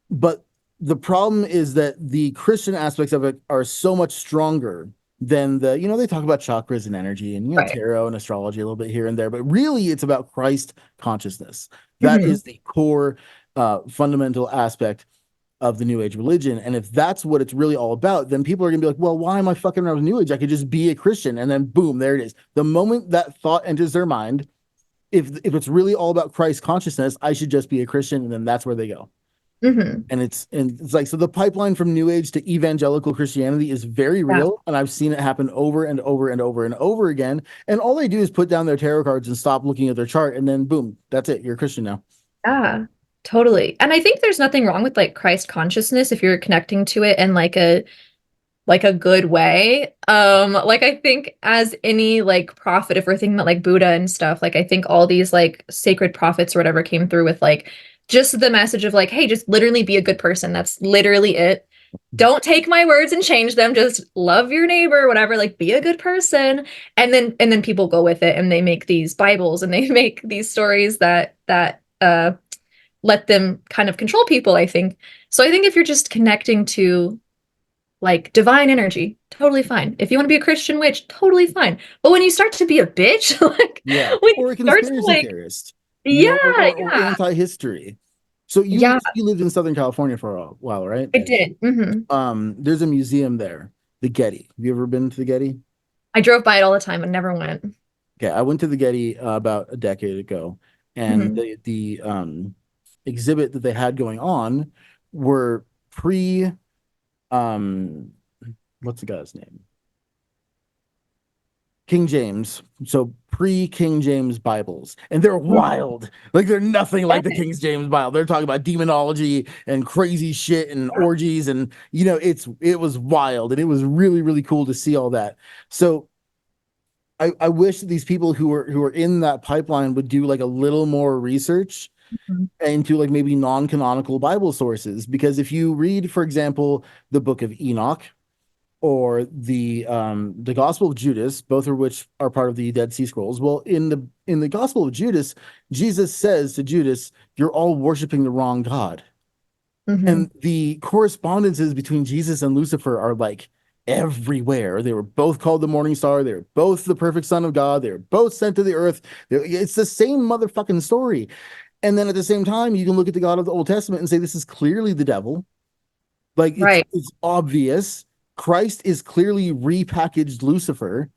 But the problem is that the Christian aspects of it are so much stronger than they talk about chakras and energy and, Right. tarot and astrology a little bit here and there, but really it's about Christ consciousness. That Mhm. is the core, fundamental aspect of the New Age religion. And if that's what it's really all about, then people are gonna be like, well, why am I fucking around with New Age? I could just be a Christian. And then boom, there it is. The moment that thought enters their mind, if it's really all about Christ consciousness, I should just be a Christian, and then that's where they go. Mhm. And it's like so the pipeline from New Age to evangelical Christianity is very Yeah. real, and I've seen it happen over and over and over and over again. And all they do is put down their tarot cards and stop looking at their chart, and then boom, that's it. You're a Christian now. Yeah, totally. And I think there's nothing wrong with like Christ consciousness if you're connecting to it in like a good way. Like I think as any like prophet, if we're thinking about like Buddha and stuff, like I think all these like sacred prophets or whatever came through with like just the message of like, hey, just literally be a good person. That's literally it. Don't take my words and change them. Just love your neighbor, whatever, like be a good person. And then people go with it and they make these Bibles and they make these stories that let them kind of control people, I think. So I think if you're just connecting to like divine energy, totally fine. If you want to be a Christian witch, totally fine. But when you start to be a bitch, like Yeah, when you or a start to conspiracy like, theorist, yeah, or yeah, anti-history. So you yeah, you lived in Southern California for a while, right? I did. There's a museum there, the Getty. Have you ever been to the Getty? I drove by it all the time and never went. Okay, I went to the Getty about a decade ago, and Hmm. the exhibit that they had going on were pre um what's the guy's name? King James, so pre-King James Bibles, and they're wild. Like they're nothing like the King James Bible. They're talking about demonology and crazy shit and orgies, and it was wild, and it was really really cool to see all that. So I wish that these people who are in that pipeline would do like a little more research Mhm. into like maybe non-canonical Bible sources, because if you read, for example, the Book of Enoch or the Gospel of Judas, both of which are part of the Dead Sea Scrolls. Well, in the Gospel of Judas, Jesus says to Judas, "You're all worshiping the wrong God." Hmm. And the correspondences between Jesus and Lucifer are like everywhere. They were both called the Morning Star. They were both the perfect Son of God. They were both sent to the earth. It's the same motherfucking story. And then at the same time, you can look at the God of the Old Testament and say this is clearly the devil. Like it's Right. it's obvious, Christ is clearly repackaged Lucifer.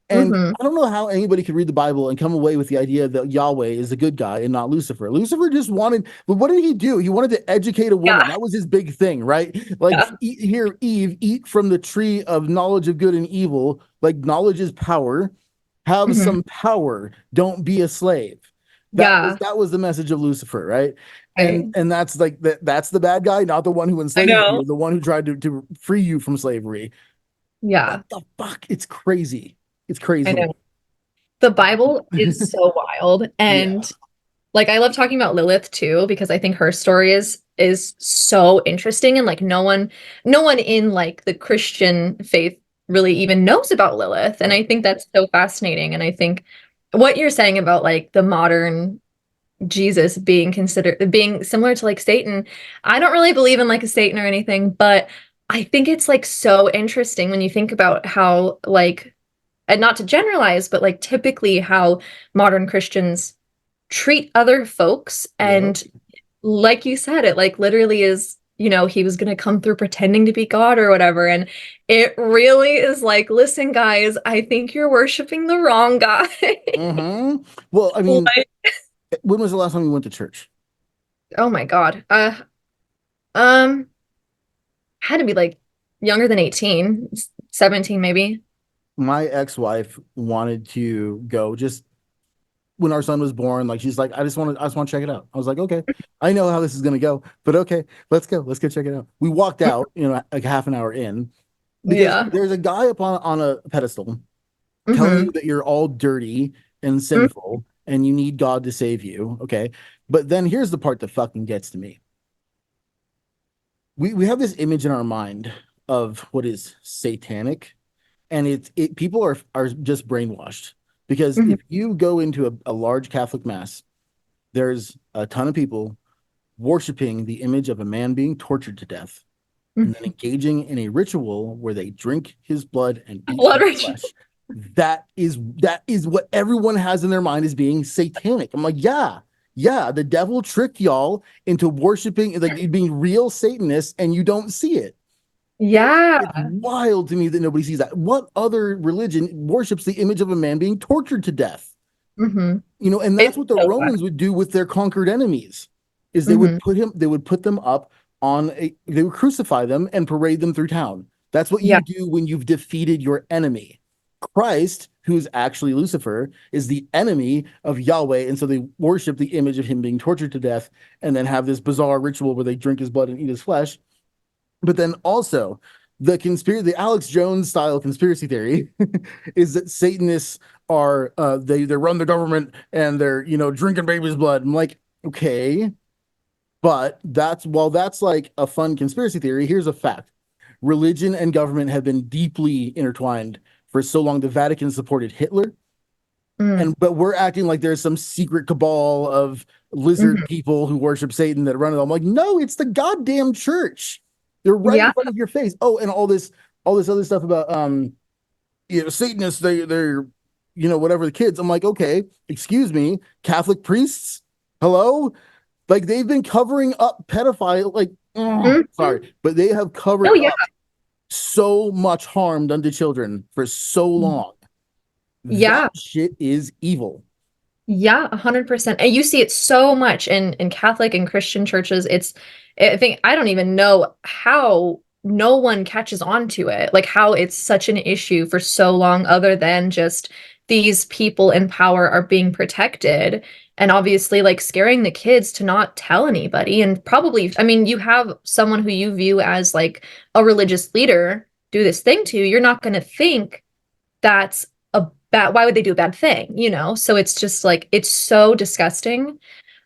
And Mhm. I don't know how anybody could read the Bible and come away with the idea that Yahweh is a good guy and not Lucifer. Lucifer just wanted, but what did he do? He wanted to educate a woman. Yeah. That was his big thing, right? Like, Yeah. eat here, Eve, eat from the tree of knowledge of good and evil. Like, knowledge is power. Have Mhm. some power. Don't be a slave. Yeah. That was the message of Lucifer, right? Right. And that's like that's the bad guy, not the one who I enslaved know. you, the one who tried to free you from slavery. Yeah. What the fuck? It's crazy. It's I crazy. know. The Bible is so wild. Yeah. And like I love talking about Lilith too, because I think her story is so interesting. And like no one in like the Christian faith really even knows about Lilith. And I think that's so fascinating. And I think what you're saying about like the modern Jesus being similar to like Satan, I don't really believe in like a Satan or anything, but I think it's like so interesting when you think about how like, and not to generalize, but like typically how modern Christians treat other folks. Yep. And like you said, it like literally is, he was going to come through pretending to be God or whatever. And it really is like, listen, guys, I think you're worshiping the wrong guy. Mm-hmm. Well, I mean, Like, when was the last time you went to church? oh my God. Um, had to be like younger than 18, 17 maybe. My ex-wife wanted to go just when our son was born. Like, she's like, I just want to check it out. I was like, okay, I know how this is gonna go, but okay, let's go. Let's go check it out. We walked out, like half an hour in, because Yeah. there's a guy up on a pedestal telling you Hmm. that you're all dirty and sinful and you need God to save you. Okay. But then here's the part that fucking gets to me. We have this image in our mind of what is satanic, and it people are just brainwashed, because Hmm. if you go into a large Catholic mass, there's a ton of people worshiping the image of a man being tortured to death and then engaging in a ritual where they drink his blood and eat Blood his ritual. flesh. That is what everyone has in their mind as being satanic. I'm like, yeah, the devil tricked y'all into worshiping, like, being real Satanists, and you don't see it. Yeah. It's wild to me that nobody sees that. What other religion worships the image of a man being tortured to death? Hmm. And that's It's what the so fun. Romans would do with their conquered enemies, is Hmm. they would put them up they would crucify them and parade them through town. That's what Yeah. you do when you've defeated your enemy. Christ, who's actually Lucifer, is the enemy of Yahweh, and so they worship the image of him being tortured to death, and then have this bizarre ritual where they drink his blood and eat his flesh. But then also the Alex Jones style conspiracy theory is that Satanists are they run the government and they're drinking baby's blood. I'm like, okay, but while that's like a fun conspiracy theory, here's a fact: religion and government have been deeply intertwined for so long. The Vatican supported Hitler, Mm. but we're acting like there's some secret cabal of lizard Mhm. people who worship Satan that run it. I'm like, no, it's the goddamn church. They're right in Yeah. front of your face. Oh, and all this other stuff about Satanists, they're whatever the kids. I'm like, okay, excuse me, Catholic priests, hello? Like, they've been covering up pedophile, like, Mhm. sorry, but they have Oh covered yeah. up so much harm done to children for so long. That Yeah. shit is evil. Yeah, 100%. And you see it so much in Catholic and Christian churches. I think I don't even know how no one catches on to it, like how it's such an issue for so long, other than just these people in power are being protected and obviously like scaring the kids to not tell anybody. And probably, I mean, you have someone who you view as like a religious leader do this thing to you, you're not going to think that's a bad, why would they do a bad thing, so it's just like it's so disgusting.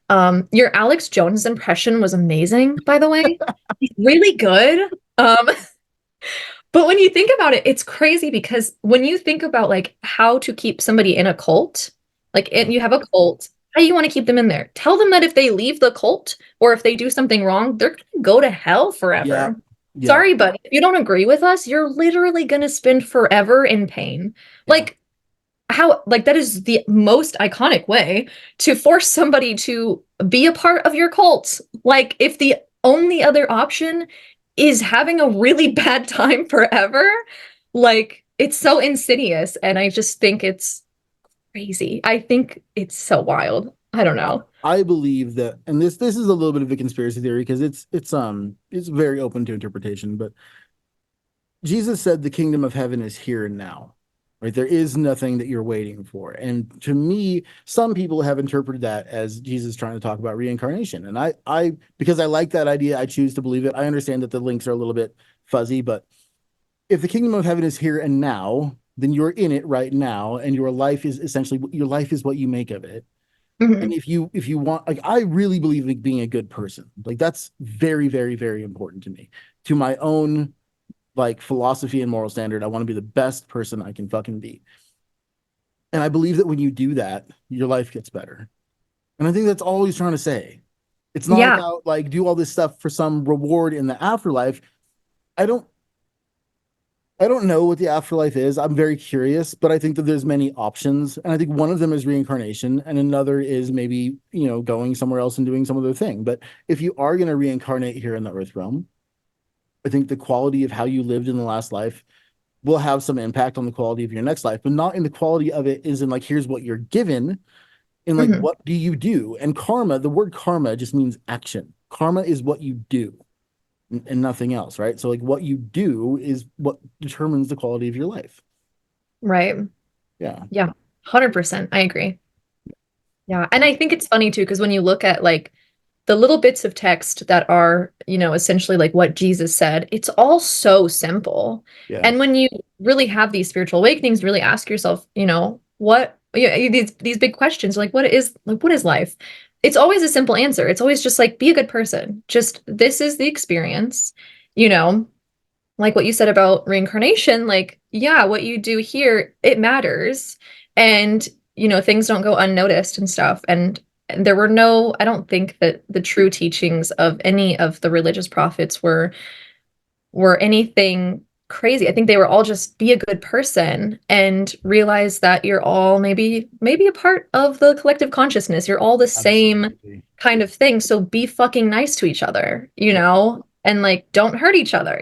Your Alex Jones impression was amazing, by the way. He's really good. But when you think about it, it's crazy because when you think about like how to keep somebody in a cult, like you have a cult, how do you want to keep them in there? Tell them that if they leave the cult or if they do something wrong, they're gonna go to hell Yeah. forever. Yeah. Sorry, buddy. If you don't agree with us, you're literally gonna spend forever in pain. Yeah. Like how, like that is the most iconic way to force somebody to be a part of your cult. Like if the only other option is having a really bad time forever. Like, it's so insidious, and I just think it's crazy. I think it's so wild. I don't know. I believe that, and this is a little bit of a conspiracy theory because it's very open to interpretation, but Jesus said the kingdom of heaven is here and now, right? There is nothing that you're waiting for. And to me, some people have interpreted that as Jesus trying to talk about reincarnation. And because I like that idea, I choose to believe it. I understand that the links are a little bit fuzzy, but if the kingdom of heaven is here and now, then you're in it right now, and your life is essentially what you make of it. And Mhm. if you want, like, I really believe in being a good person. Like, that's very, very, very important to me, to my own like philosophy and moral standard. I want to be the best person I can fucking be. And I believe that when you do that, your life gets better. And I think that's all he's trying to say. It's not Yeah. about like do all this stuff for some reward in the afterlife. I don't I don't know what the afterlife is. I'm very curious, but I think that there's many options. And I think one of them is reincarnation, and another is maybe, going somewhere else and doing some other thing. But if you are going to reincarnate here in the earth realm, I think the quality of how you lived in the last life will have some impact on the quality of your next life, but not in the quality of it is in like, here's what you're given, in like, Mhm. what do you do? And karma, the word karma just means action. Karma is what you do and nothing else, right? So like what you do is what determines the quality of your life. Right. Yeah. Yeah. 100%. I agree. Yeah. And I think it's funny too, because when you look at like the little bits of text that are, essentially like what Jesus said, it's all so simple. Yeah. And when you really have these spiritual awakenings, really ask yourself, what these big questions, like what is life? It's always a simple answer. It's always just like be a good person. Just this is the experience, you know, like what you said about reincarnation, like, yeah, what you do here, it matters. And, things don't go unnoticed and stuff. And there were no, I don't think that the true teachings of any of the religious prophets were anything crazy. I think they were all just be a good person and realize that you're all maybe a part of the collective consciousness. You're all the same Absolutely. kind of thing. So be fucking nice to each other, Yeah. and like don't hurt each other,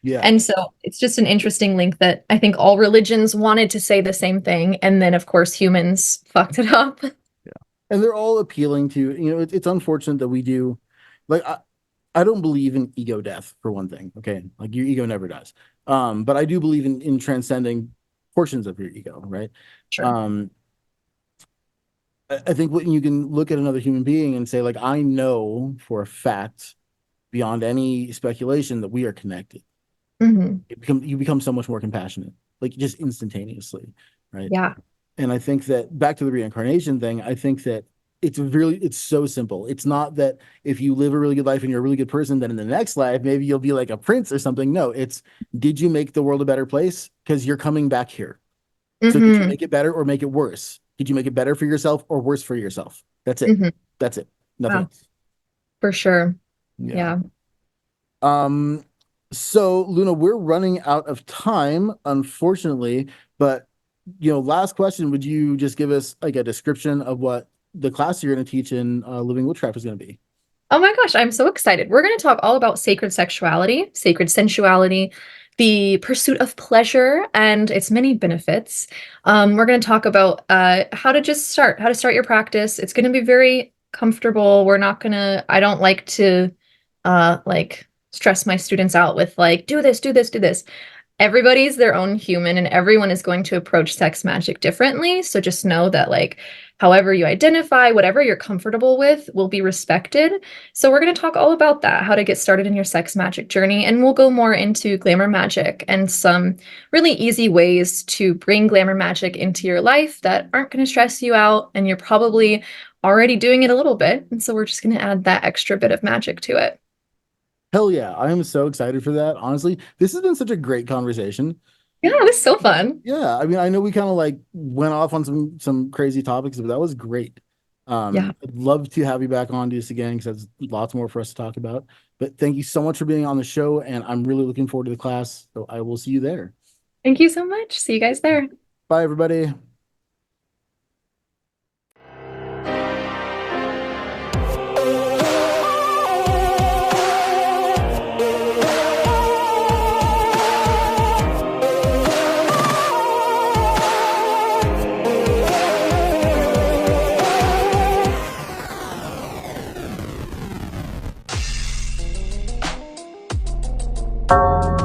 Yeah. And so it's just an interesting link that I think all religions wanted to say the same thing. And then, of course, humans fucked it up. And they're all appealing to, it's unfortunate that we do, like, I don't believe in ego death for one thing. Okay. Like your ego never dies. But I do believe in transcending portions of your ego, right? Sure. Um, I think when you can look at another human being and say, like, I know for a fact, beyond any speculation, that we are connected. Hmm. You become so much more compassionate, like just instantaneously, right? Yeah. And I think that back to the reincarnation thing, I think that it's so simple. It's not that if you live a really good life and you're a really good person, then in the next life, maybe you'll be like a prince or something. No, it's did you make the world a better place? Because you're coming back here. So did you Hmm. make it better or make it worse? Did you make it better for yourself or worse for yourself? That's it. Hmm. That's it. Nothing Wow. else. For sure. Yeah. Yeah. Um, so Luna, we're running out of time, unfortunately, but last question, would you just give us like a description of what the class you're going to teach in Living Witchcraft is going to be? Oh my gosh, I'm so excited. We're going to talk all about sacred sexuality, sacred sensuality, the pursuit of pleasure, and its many benefits. We're going to talk about how to start your practice. It's going to be very comfortable. I don't like to like stress my students out with like, do this, do this, do this. Everybody's their own human and everyone is going to approach sex magic differently. So just know that like however you identify, whatever you're comfortable with will be respected. So we're going to talk all about that, how to get started in your sex magic journey, and we'll go more into glamour magic and some really easy ways to bring glamour magic into your life that aren't going to stress you out and you're probably already doing it a little bit. And so we're just going to add that extra bit of magic to it. Hell yeah, I am so excited for that. Honestly, this has been such a great conversation. Yeah, it was so fun. Yeah, I mean, I know we kind of like went off on some crazy topics, but that was great. Yeah. I'd love to have you back on, do this again because there's lots more for us to talk about. But thank you so much for being on the show, and I'm really looking forward to the class. So I will see you there. Thank you so much. See you guys there. Bye, everybody. Bye.